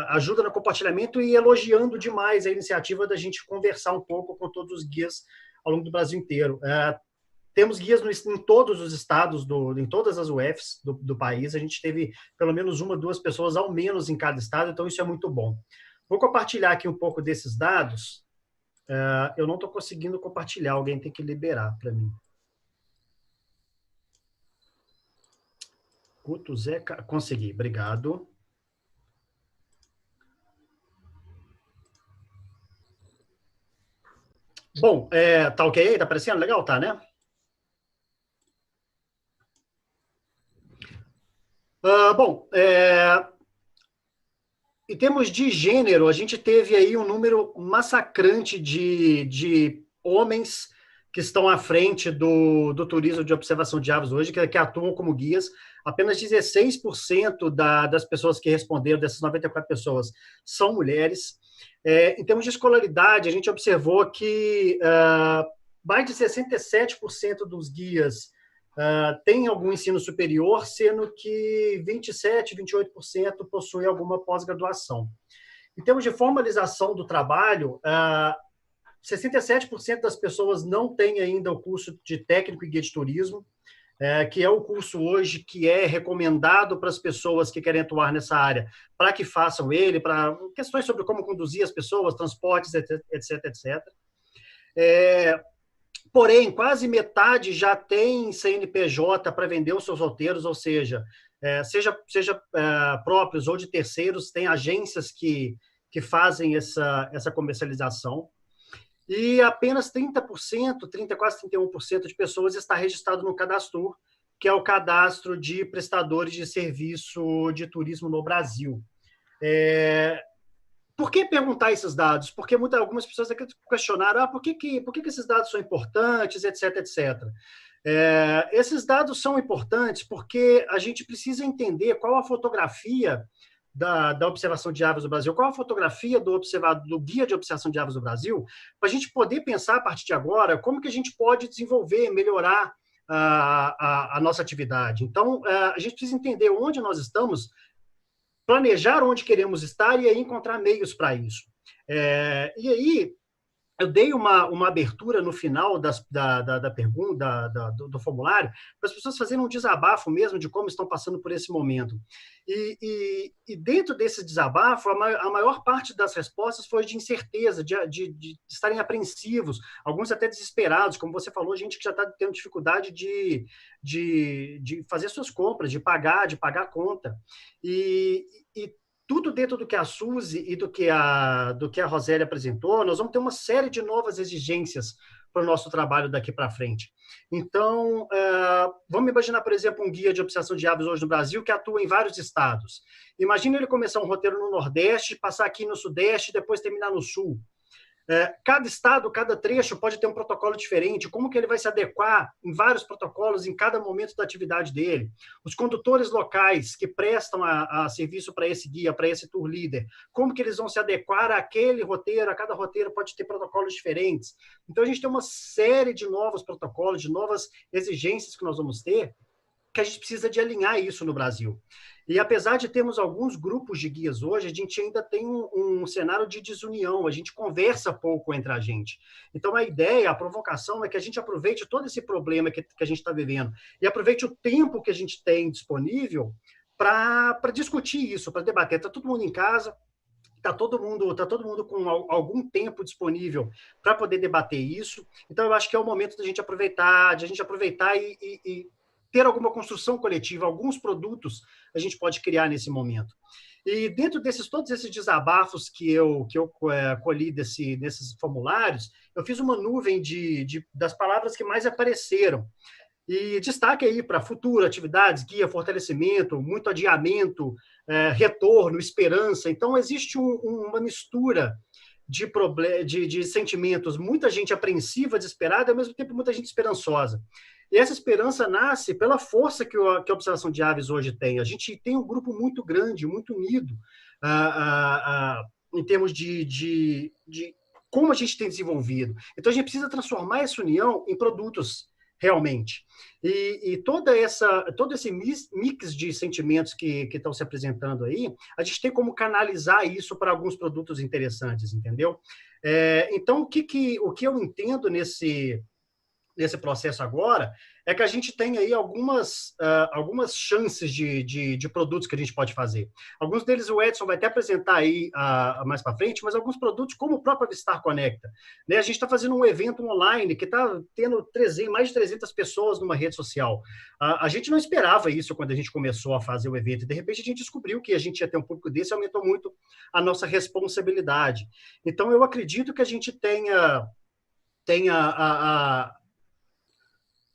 ajuda no compartilhamento e elogiando demais a iniciativa da gente conversar um pouco com todos os guias ao longo do Brasil inteiro. Temos guias em todos os estados, em todas as UFs do país, a gente teve pelo menos 1, 2 pessoas ao menos em cada estado, então isso é muito bom. Vou compartilhar aqui um pouco desses dados. Eu não estou conseguindo compartilhar, alguém tem que liberar para mim. Guto, Zeca, consegui, obrigado. Bom, tá ok aí? Tá aparecendo? Legal, tá, né? Bom, em termos de gênero, a gente teve aí um número massacrante de homens que estão à frente do turismo de observação de aves hoje, que atuam como guias. Apenas 16% das pessoas que responderam, dessas 94 pessoas, são mulheres. Em termos de escolaridade, a gente observou que mais de 67% dos guias têm algum ensino superior, sendo que 27%, 28% possuem alguma pós-graduação. Em termos de formalização do trabalho, 67% das pessoas não têm ainda o curso de técnico e guia de turismo, que é o curso hoje que é recomendado para as pessoas que querem atuar nessa área, para que façam ele, para questões sobre como conduzir as pessoas, transportes, etc, etc. Porém, quase metade já tem CNPJ para vender os seus roteiros, ou seja, seja próprios ou de terceiros, tem agências que fazem essa comercialização. E apenas 30%, quase 31% de pessoas está registrado no Cadastro, que é o cadastro de prestadores de serviço de turismo no Brasil. Por que perguntar esses dados? Porque algumas pessoas questionaram por que esses dados são importantes, etc, etc. Esses dados são importantes porque a gente precisa entender qual a fotografia da observação de aves do Brasil, qual a fotografia do guia de observação de aves do Brasil, para a gente poder pensar a partir de agora como que a gente pode desenvolver, melhorar a nossa atividade. Então, a gente precisa entender onde nós estamos, planejar onde queremos estar e aí encontrar meios para isso. E aí, eu dei uma abertura no final da pergunta, do formulário, para as pessoas fazerem um desabafo mesmo de como estão passando por esse momento. E dentro desse desabafo, a maior parte das respostas foi de incerteza, de estarem apreensivos, alguns até desesperados, como você falou, gente que já está tendo dificuldade de fazer suas compras, de pagar a conta. E tudo dentro do que a Suzy e do que a Rosélia apresentou, nós vamos ter uma série de novas exigências para o nosso trabalho daqui para frente. Então, vamos imaginar, por exemplo, um guia de observação de aves hoje no Brasil que atua em vários estados. Imagina ele começar um roteiro no Nordeste, passar aqui no Sudeste e depois terminar no Sul. Cada estado, cada trecho pode ter um protocolo diferente, como que ele vai se adequar em vários protocolos em cada momento da atividade dele. Os condutores locais que prestam a serviço para esse guia, para esse tour leader, como que eles vão se adequar àquele roteiro, a cada roteiro pode ter protocolos diferentes. Então, a gente tem uma série de novos protocolos, de novas exigências que nós vamos ter, que a gente precisa de alinhar isso no Brasil. E apesar de termos alguns grupos de guias hoje, a gente ainda tem um cenário de desunião, a gente conversa pouco entre a gente. Então, a ideia, a provocação é que a gente aproveite todo esse problema que a gente está vivendo e aproveite o tempo que a gente tem disponível para discutir isso, para debater. Está todo mundo em casa, está todo mundo com algum tempo disponível para poder debater isso. Então, eu acho que é o momento da gente aproveitar, e ter alguma construção coletiva, alguns produtos a gente pode criar nesse momento. E dentro todos esses desabafos que eu colhi desses formulários, eu fiz uma nuvem das palavras que mais apareceram. E destaque aí para futuro, atividades, guia, fortalecimento, muito adiamento, retorno, esperança. Então, existe uma mistura de sentimentos, muita gente apreensiva, desesperada, e ao mesmo tempo muita gente esperançosa. E essa esperança nasce pela força que a observação de aves hoje tem. A gente tem um grupo muito grande, muito unido, em termos de como a gente tem desenvolvido. Então, a gente precisa transformar essa união em produtos, realmente. E todo esse mix de sentimentos que estão se apresentando aí, a gente tem como canalizar isso para alguns produtos interessantes, entendeu? Então, o que eu entendo nesse processo agora é que a gente tem aí algumas chances de produtos que a gente pode fazer. Alguns deles o Edson vai até apresentar aí mais para frente, mas alguns produtos como o próprio Avistar Conecta. Né? A gente está fazendo um evento online que está tendo mais de 300 pessoas numa rede social. A gente não esperava isso quando a gente começou a fazer o evento, e de repente a gente descobriu que a gente ia ter um público desse e aumentou muito a nossa responsabilidade. Então, eu acredito que a gente tenha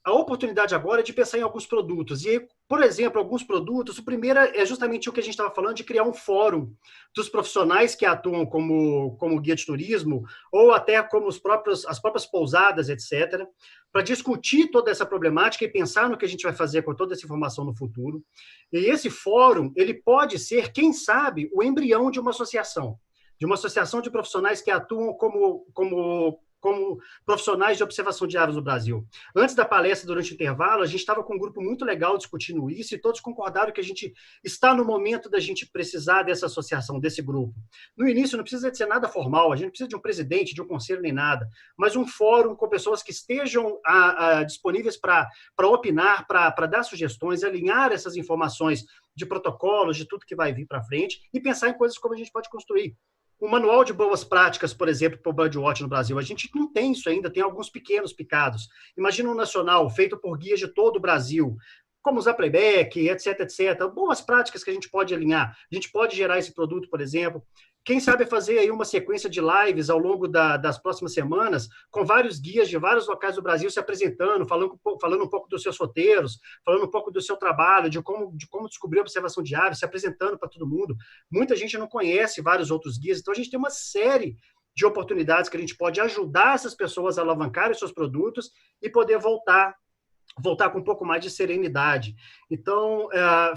a oportunidade agora é de pensar em alguns produtos. E aí, por exemplo, alguns produtos, o primeiro é justamente o que a gente estava falando, de criar um fórum dos profissionais que atuam como guia de turismo, ou até como as próprias pousadas, etc., para discutir toda essa problemática e pensar no que a gente vai fazer com toda essa informação no futuro. E esse fórum, ele pode ser, quem sabe, o embrião de uma associação de profissionais que atuam como profissionais de observação de aves no Brasil. Antes da palestra, durante o intervalo, a gente estava com um grupo muito legal discutindo isso e todos concordaram que a gente está no momento da gente precisar dessa associação, desse grupo. No início, não precisa de ser nada formal, a gente não precisa de um presidente, de um conselho, nem nada, mas um fórum com pessoas que estejam disponíveis para opinar, para dar sugestões, alinhar essas informações de protocolos, de tudo que vai vir para frente e pensar em coisas como a gente pode construir. Um manual de boas práticas, por exemplo, para o Birdwatch no Brasil. A gente não tem isso ainda, tem alguns pequenos picados. Imagina um nacional feito por guias de todo o Brasil, como usar playback, etc, etc. Boas práticas que a gente pode alinhar. A gente pode gerar esse produto, por exemplo. Quem sabe fazer aí uma sequência de lives ao longo das próximas semanas, com vários guias de vários locais do Brasil se apresentando, falando um pouco dos seus roteiros, falando um pouco do seu trabalho, de como descobrir a observação de aves, se apresentando para todo mundo. Muita gente não conhece vários outros guias, então a gente tem uma série de oportunidades que a gente pode ajudar essas pessoas a alavancarem seus produtos e poder voltar com um pouco mais de serenidade. Então,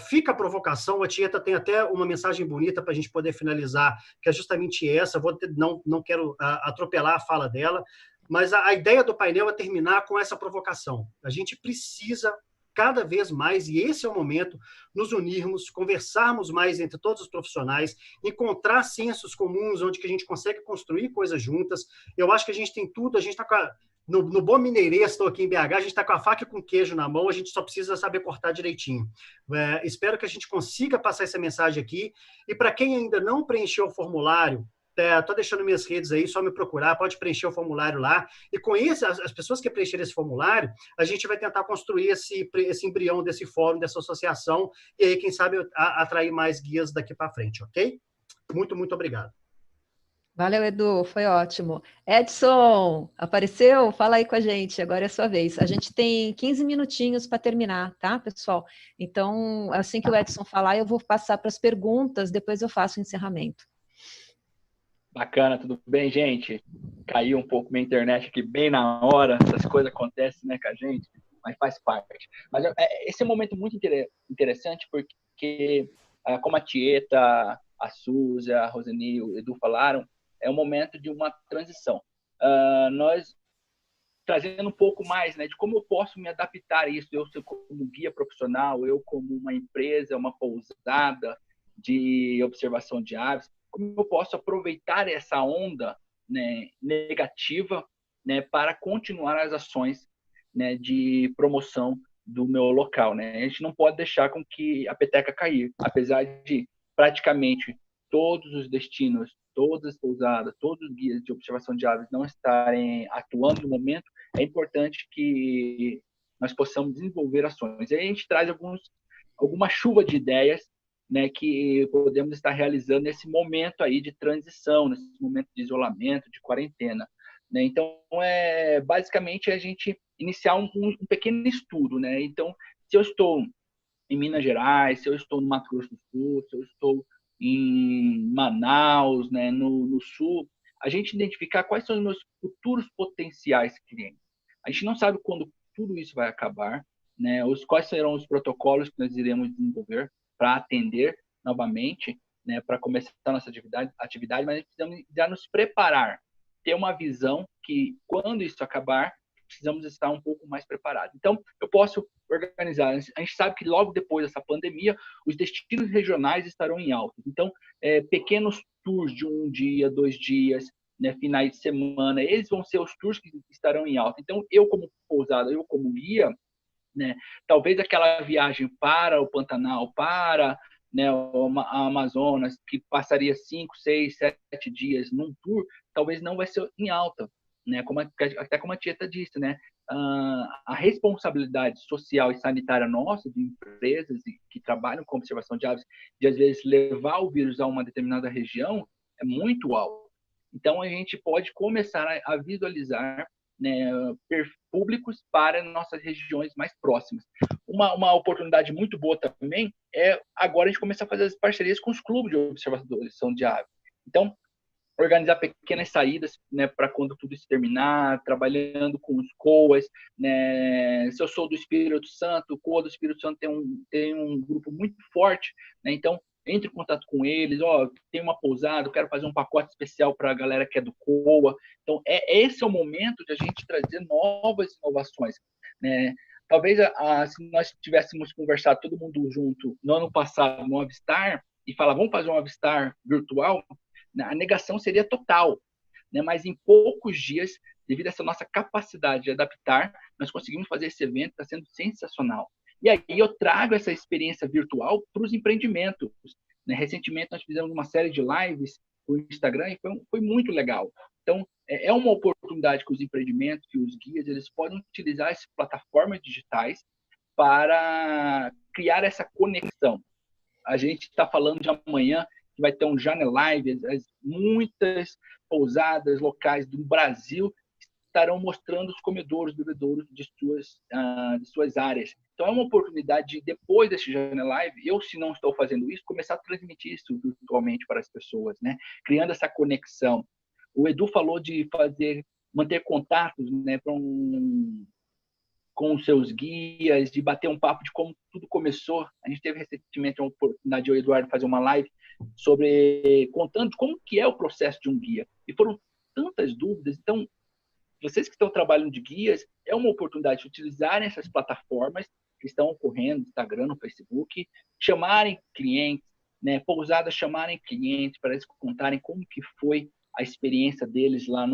fica a provocação, a Tieta tem até uma mensagem bonita para a gente poder finalizar, que é justamente essa, não quero atropelar a fala dela, mas a ideia do painel é terminar com essa provocação. A gente precisa cada vez mais, e esse é o momento, nos unirmos, conversarmos mais entre todos os profissionais, encontrar sensos comuns onde que a gente consegue construir coisas juntas. Eu acho que a gente tem tudo, a gente está no bom mineirês, estou aqui em BH, a gente está com a faca e com o queijo na mão, a gente só precisa saber cortar direitinho. Espero que a gente consiga passar essa mensagem aqui, e para quem ainda não preencheu o formulário, estou deixando minhas redes aí, só me procurar, pode preencher o formulário lá, e com as pessoas que preencherem esse formulário, a gente vai tentar construir esse embrião desse fórum, dessa associação, e aí, quem sabe, atrair mais guias daqui para frente, ok? Muito, muito obrigado. Valeu, Edu, foi ótimo. Edson, apareceu? Fala aí com a gente, agora é a sua vez. A gente tem 15 minutinhos para terminar, tá, pessoal? Então, assim que o Edson falar, eu vou passar para as perguntas, depois eu faço o encerramento. Bacana, tudo bem, gente? Caiu um pouco minha internet aqui bem na hora, essas coisas acontecem, né, com a gente, mas faz parte. Mas esse é um momento muito interessante, porque, como a Tieta, a Suza, a Roseni e o Edu falaram, é um momento de uma transição. Nós, trazendo um pouco mais, né, de como eu posso me adaptar a isso, eu como guia profissional, eu como uma empresa, uma pousada de observação de aves, como eu posso aproveitar essa onda, né, negativa, né, para continuar as ações, né, de promoção do meu local, né? A gente não pode deixar com que a peteca cair, apesar de praticamente todos os destinos, todas as pousadas, todos os guias de observação de aves não estarem atuando no momento, é importante que nós possamos desenvolver ações. E aí a gente traz alguma chuva de ideias, né, que podemos estar realizando nesse momento aí de transição, nesse momento de isolamento, de quarentena, né? Então, basicamente a gente iniciar um pequeno estudo, né? Então, se eu estou em Minas Gerais, se eu estou no Mato Grosso do Sul, se eu estou em Manaus, né, no Sul, a gente identificar quais são os meus futuros potenciais clientes. A gente não sabe quando tudo isso vai acabar, né? Quais serão os protocolos que nós iremos desenvolver para atender novamente, né, para começar a nossa atividade, mas precisamos já nos preparar, ter uma visão que, quando isso acabar, precisamos estar um pouco mais preparados. Então, eu posso organizar. A gente sabe que logo depois dessa pandemia, os destinos regionais estarão em alta. Então, pequenos tours de 1 dia, 2 dias, né, finais de semana, eles vão ser os tours que estarão em alta. Então, eu como pousada, eu como guia, né, talvez aquela viagem para o Pantanal, para, né, a Amazonas, que passaria 5, 6, 7 dias num tour, talvez não vai ser em alta, né? Até como a Tieta disse, né? A responsabilidade social e sanitária nossa, de empresas que trabalham com observação de aves, de às vezes levar o vírus a uma determinada região, é muito alto. Então, a gente pode começar a visualizar, né, públicos para nossas regiões mais próximas. Uma oportunidade muito boa também é agora a gente começar a fazer as parcerias com os clubes de observação de aves. Então, organizar pequenas saídas, né, para quando tudo isso terminar, trabalhando com os COAs, né? Se eu sou do Espírito Santo, o COA do Espírito Santo tem um grupo muito forte, né? Então, entre em contato com eles, tem uma pousada, eu quero fazer um pacote especial para a galera que é do COA. Então, esse é o momento de a gente trazer novas inovações, né? Talvez se nós tivéssemos conversado todo mundo junto no ano passado no Avistar e falar, vamos fazer um Avistar virtual, a negação seria total, né? Mas em poucos dias, devido a essa nossa capacidade de adaptar, nós conseguimos fazer esse evento, está sendo sensacional. E aí eu trago essa experiência virtual para os empreendimentos, né? Recentemente nós fizemos uma série de lives no Instagram e foi muito legal. Então, é uma oportunidade que os empreendimentos, que os guias, eles podem utilizar essas plataformas digitais para criar essa conexão. A gente está falando de amanhã que vai ter um Jane Live, muitas pousadas locais do Brasil estarão mostrando os comedouros, bebedouros de suas áreas. Então, é uma oportunidade de, depois desse Jane Live, eu, se não estou fazendo isso, começar a transmitir isso virtualmente para as pessoas, né? Criando essa conexão. O Edu falou de manter contatos, né, com os seus guias, de bater um papo de como tudo começou. A gente teve recentemente uma oportunidade, eu e o Eduardo, fazer uma live contando como que é o processo de um guia. E foram tantas dúvidas. Então, vocês que estão trabalhando de guias, é uma oportunidade de utilizarem essas plataformas que estão ocorrendo no Instagram, no Facebook, chamarem clientes, né, pousadas chamarem clientes para eles contarem como que foi a experiência deles lá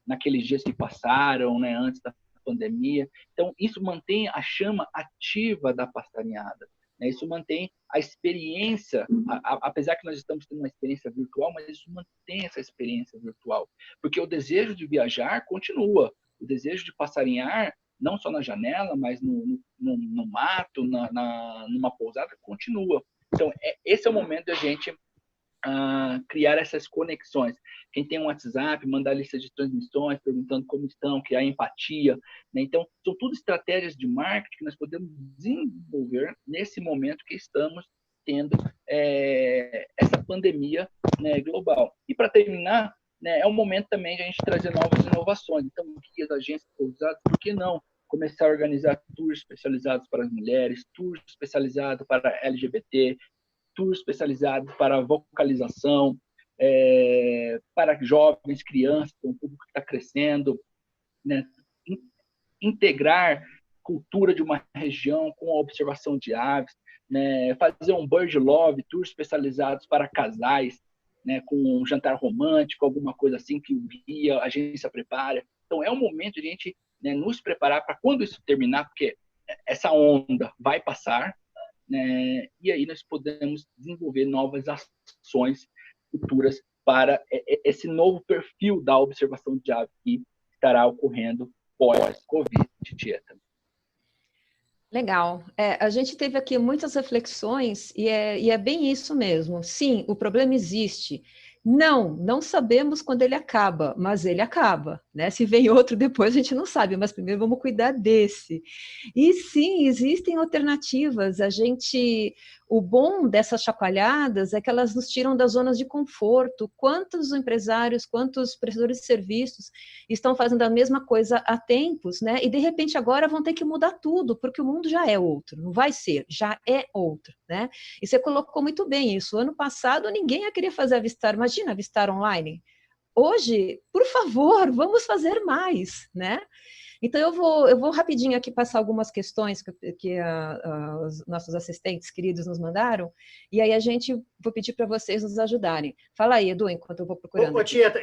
naqueles dias que passaram, né, antes da pandemia. Então, isso mantém a chama ativa da passarinhada, né? Isso mantém a experiência, apesar que nós estamos tendo uma experiência virtual, mas isso mantém essa experiência virtual, porque o desejo de viajar continua, o desejo de passarinhar, não só na janela, mas no mato, numa pousada, continua. Então, esse é o momento da gente criar essas conexões. Quem tem um WhatsApp, mandar lista de transmissões, perguntando como estão, criar empatia, né? Então, são tudo estratégias de marketing que nós podemos desenvolver nesse momento que estamos tendo essa pandemia, né, global. E para terminar, né, é o momento também de a gente trazer novas inovações. Então, guias, agências, pousadas, por que não começar a organizar tours especializados para as mulheres, tours especializados para LGBT, tours especializados para vocalização, para jovens, crianças, um público que está crescendo, né? Integrar cultura de uma região com a observação de aves, né? Fazer um bird love, tours especializados para casais, né? Com um jantar romântico, alguma coisa assim que o guia, a agência prepara. Então, é um momento de a gente, né, nos preparar para quando isso terminar, porque essa onda vai passar, né? E aí nós podemos desenvolver novas ações futuras para esse novo perfil da observação de aves que estará ocorrendo pós-Covid, Tieta. Legal. A gente teve aqui muitas reflexões e é bem isso mesmo. Sim, o problema existe. Não sabemos quando ele acaba, mas ele acaba, né? Se vem outro depois, a gente não sabe, mas primeiro vamos cuidar desse. E sim, existem alternativas. O bom dessas chacoalhadas é que elas nos tiram das zonas de conforto. Quantos empresários, quantos prestadores de serviços estão fazendo a mesma coisa há tempos, né? E de repente agora vão ter que mudar tudo, porque o mundo já é outro, não vai ser, já é outro, né? E você colocou muito bem isso. Ano passado ninguém ia querer fazer Avistar, imagina Avistar online. Hoje, por favor, vamos fazer mais, né? Então, eu vou rapidinho aqui passar algumas questões que os nossos assistentes queridos nos mandaram, e aí vou pedir para vocês nos ajudarem. Fala aí, Edu, enquanto eu vou procurando. Ô, Tieta,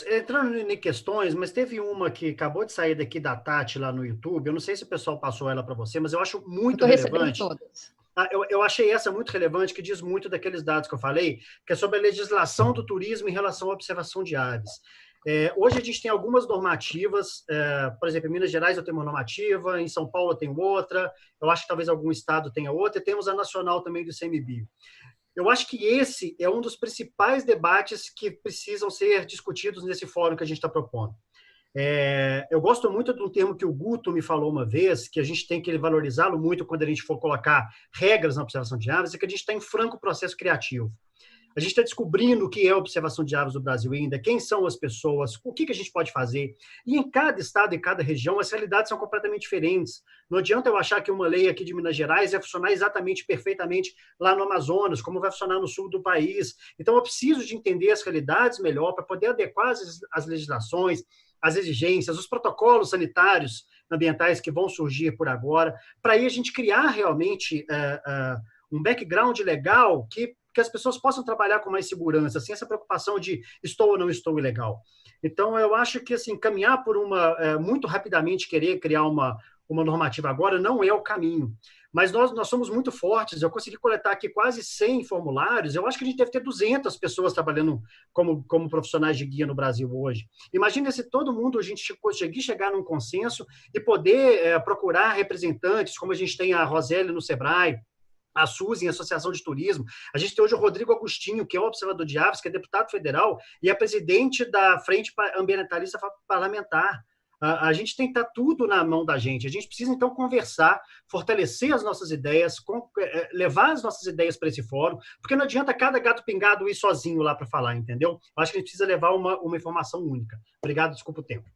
entrando em questões, mas teve uma que acabou de sair daqui da Tati lá no YouTube, eu não sei se o pessoal passou ela para você, mas eu acho muito relevante. Todas. Eu achei essa muito relevante, que diz muito daqueles dados que eu falei, que é sobre a legislação do turismo em relação à observação de aves. Hoje a gente tem algumas normativas, por exemplo, em Minas Gerais eu tenho uma normativa, em São Paulo eu tenho outra, eu acho que talvez algum estado tenha outra, e temos a nacional também do ICMBio. Eu acho que esse é um dos principais debates que precisam ser discutidos nesse fórum que a gente está propondo. Eu gosto muito de um termo que o Guto me falou uma vez, que a gente tem que valorizá-lo muito quando a gente for colocar regras na observação de aves, é que a gente está em franco processo criativo. A gente está descobrindo o que é a observação de aves do Brasil ainda, quem são as pessoas, o que a gente pode fazer. E em cada estado e cada região, as realidades são completamente diferentes. Não adianta eu achar que uma lei aqui de Minas Gerais vai funcionar exatamente, perfeitamente lá no Amazonas, como vai funcionar no sul do país. Então, eu preciso de entender as realidades melhor para poder adequar as legislações, as exigências, os protocolos sanitários ambientais que vão surgir por agora, para aí a gente criar realmente um background legal que as pessoas possam trabalhar com mais segurança, sem essa preocupação de estou ou não estou ilegal. Então, eu acho que assim, caminhar por muito rapidamente querer criar uma normativa agora não é o caminho. Mas nós somos muito fortes, eu consegui coletar aqui quase 100 formulários, eu acho que a gente deve ter 200 pessoas trabalhando como profissionais de guia no Brasil hoje. Imagina se todo mundo, a gente conseguir chegar num consenso e poder procurar representantes, como a gente tem a Roseli no Sebrae, a Suzy, em Associação de Turismo. A gente tem hoje o Rodrigo Agostinho, que é o observador de aves, que é deputado federal e é presidente da Frente Ambientalista Parlamentar. A gente tem que estar tudo na mão da gente. A gente precisa, então, conversar, fortalecer as nossas ideias, levar as nossas ideias para esse fórum, porque não adianta cada gato pingado ir sozinho lá para falar, entendeu? Eu acho que a gente precisa levar uma informação única. Obrigado, desculpa o tempo.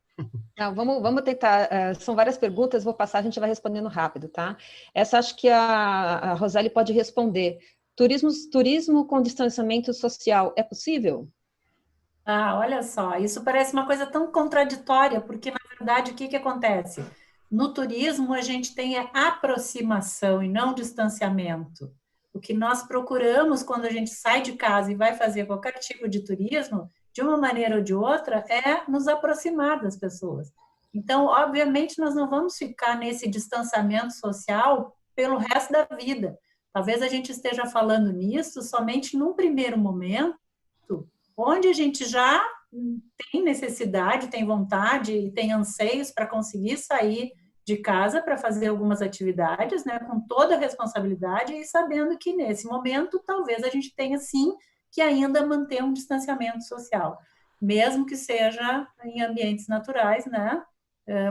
Não, vamos tentar. São várias perguntas, vou passar, a gente vai respondendo rápido, tá? Essa acho que a Roseli pode responder. Turismo com distanciamento social é possível? Ah, olha só, isso parece uma coisa tão contraditória, porque, na verdade, o que acontece? No turismo, a gente tem a aproximação e não distanciamento. O que nós procuramos quando a gente sai de casa e vai fazer qualquer tipo de turismo, de uma maneira ou de outra, é nos aproximar das pessoas. Então, obviamente, nós não vamos ficar nesse distanciamento social pelo resto da vida. Talvez a gente esteja falando nisso somente num primeiro momento, onde a gente já tem necessidade, tem vontade e tem anseios para conseguir sair de casa para fazer algumas atividades, né, com toda a responsabilidade e sabendo que nesse momento talvez a gente tenha sim que ainda manter um distanciamento social, mesmo que seja em ambientes naturais, né?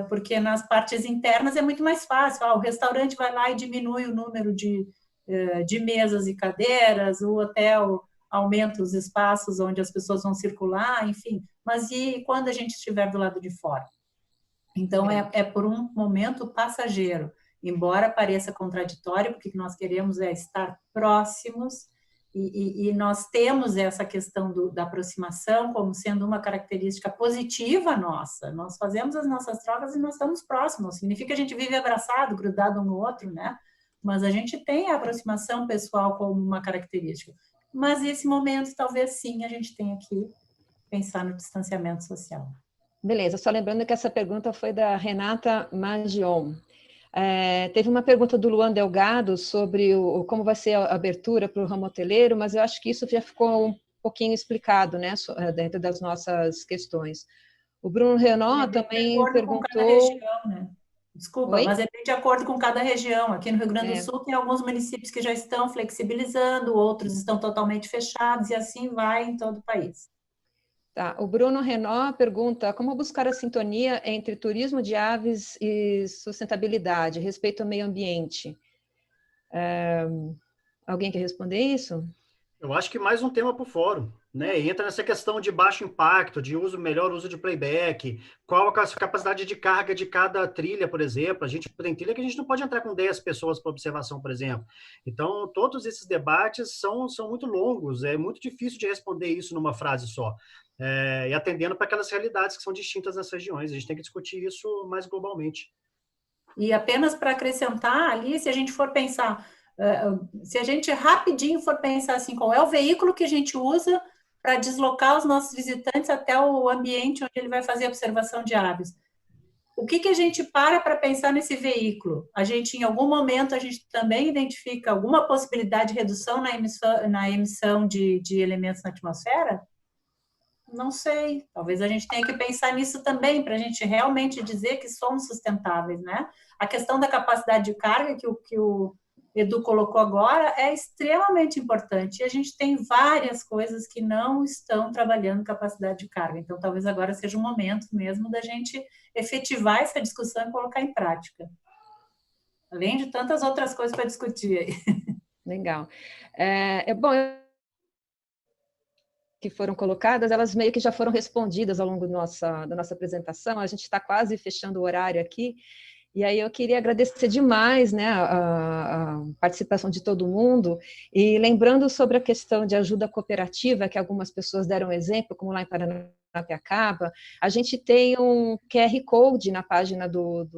Porque nas partes internas é muito mais fácil. O restaurante vai lá e diminui o número de mesas e cadeiras, o hotel aumenta os espaços onde as pessoas vão circular, enfim. Mas e quando a gente estiver do lado de fora? Então, é por um momento passageiro, embora pareça contraditório, porque o que nós queremos é estar próximos, e nós temos essa questão da aproximação como sendo uma característica positiva nossa. Nós fazemos as nossas trocas e nós estamos próximos. Não significa que a gente vive abraçado, grudado um no outro, né? Mas a gente tem a aproximação pessoal como uma característica. Mas esse momento, talvez sim, a gente tenha que pensar no distanciamento social. Beleza, só lembrando que essa pergunta foi da Renata Magion. Teve uma pergunta do Luan Delgado sobre como vai ser a abertura para o ramo hoteleiro, mas eu acho que isso já ficou um pouquinho explicado, né, dentro das nossas questões. O Bruno Renault também perguntou... Com cada região, né? Desculpa, Oi? mas é bem de acordo com cada região. Aqui no Rio Grande do Sul tem alguns municípios que já estão flexibilizando, outros estão totalmente fechados, e assim vai em todo o país. Tá. O Bruno Renault pergunta como buscar a sintonia entre turismo de aves e sustentabilidade, respeito ao meio ambiente. Alguém quer responder isso? Eu acho que mais um tema para o fórum, né? Entra nessa questão de baixo impacto, de melhor uso de playback, qual a capacidade de carga de cada trilha, por exemplo. A gente tem trilha que a gente não pode entrar com 10 pessoas para observação, por exemplo. Então, todos esses debates são muito longos, é muito difícil de responder isso numa frase só. E atendendo para aquelas realidades que são distintas nas regiões. A gente tem que discutir isso mais globalmente. E apenas para acrescentar ali, se a gente for pensar, se a gente rapidinho for pensar assim, qual é o veículo que a gente usa para deslocar os nossos visitantes até o ambiente onde ele vai fazer a observação de aves. O que a gente para pensar nesse veículo? A gente, em algum momento, a gente também identifica alguma possibilidade de redução na emissão de elementos na atmosfera? Não sei, talvez a gente tenha que pensar nisso também, para a gente realmente dizer que somos sustentáveis, né? A questão da capacidade de carga que o Edu colocou agora é extremamente importante, e a gente tem várias coisas que não estão trabalhando capacidade de carga, então talvez agora seja o momento mesmo da gente efetivar essa discussão e colocar em prática. Além de tantas outras coisas para discutir aí. Legal. Bom, que foram colocadas, elas meio que já foram respondidas ao longo da nossa apresentação. A gente está quase fechando o horário aqui, e aí eu queria agradecer demais, né, a participação de todo mundo, e lembrando sobre a questão de ajuda cooperativa, que algumas pessoas deram exemplo, como lá em Paranapiacaba, a gente tem um QR Code na página do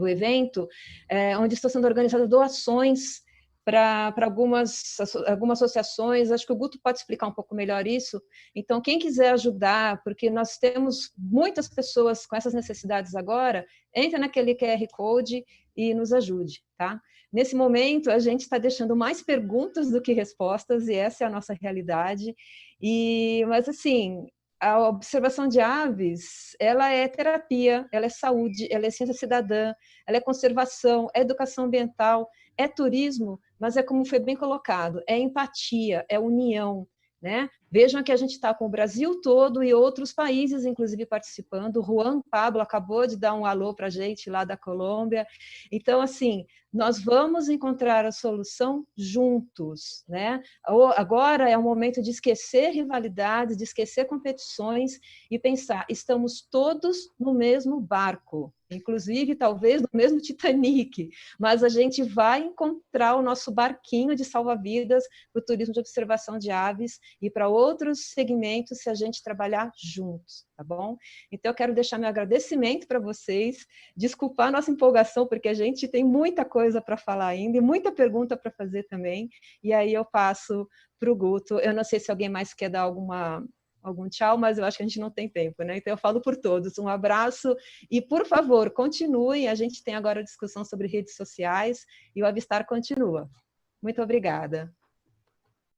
evento, onde estão sendo organizadas doações para algumas associações. Acho que o Guto pode explicar um pouco melhor isso. Então, quem quiser ajudar, porque nós temos muitas pessoas com essas necessidades agora, entra naquele QR Code e nos ajude, tá? Nesse momento, a gente está deixando mais perguntas do que respostas, e essa é a nossa realidade. Mas, assim, a observação de aves, ela é terapia, ela é saúde, ela é ciência cidadã, ela é conservação, é educação ambiental, é turismo, mas é como foi bem colocado, é empatia, é união, né? Vejam que a gente está com o Brasil todo e outros países, inclusive, participando. O Juan Pablo acabou de dar um alô para a gente lá da Colômbia. Então, assim, nós vamos encontrar a solução juntos, né? Agora é o momento de esquecer rivalidades, de esquecer competições e pensar, estamos todos no mesmo barco, inclusive talvez no mesmo Titanic, mas a gente vai encontrar o nosso barquinho de salva-vidas para o turismo de observação de aves e para outros segmentos se a gente trabalhar juntos, tá bom? Então eu quero deixar meu agradecimento para vocês, desculpar a nossa empolgação, porque a gente tem muita coisa para falar ainda e muita pergunta para fazer também, e aí eu passo para o Guto. Eu não sei se alguém mais quer dar algum tchau, mas eu acho que a gente não tem tempo, né? Então eu falo por todos, um abraço e, por favor, continuem, a gente tem agora a discussão sobre redes sociais e o Avistar continua. Muito obrigada.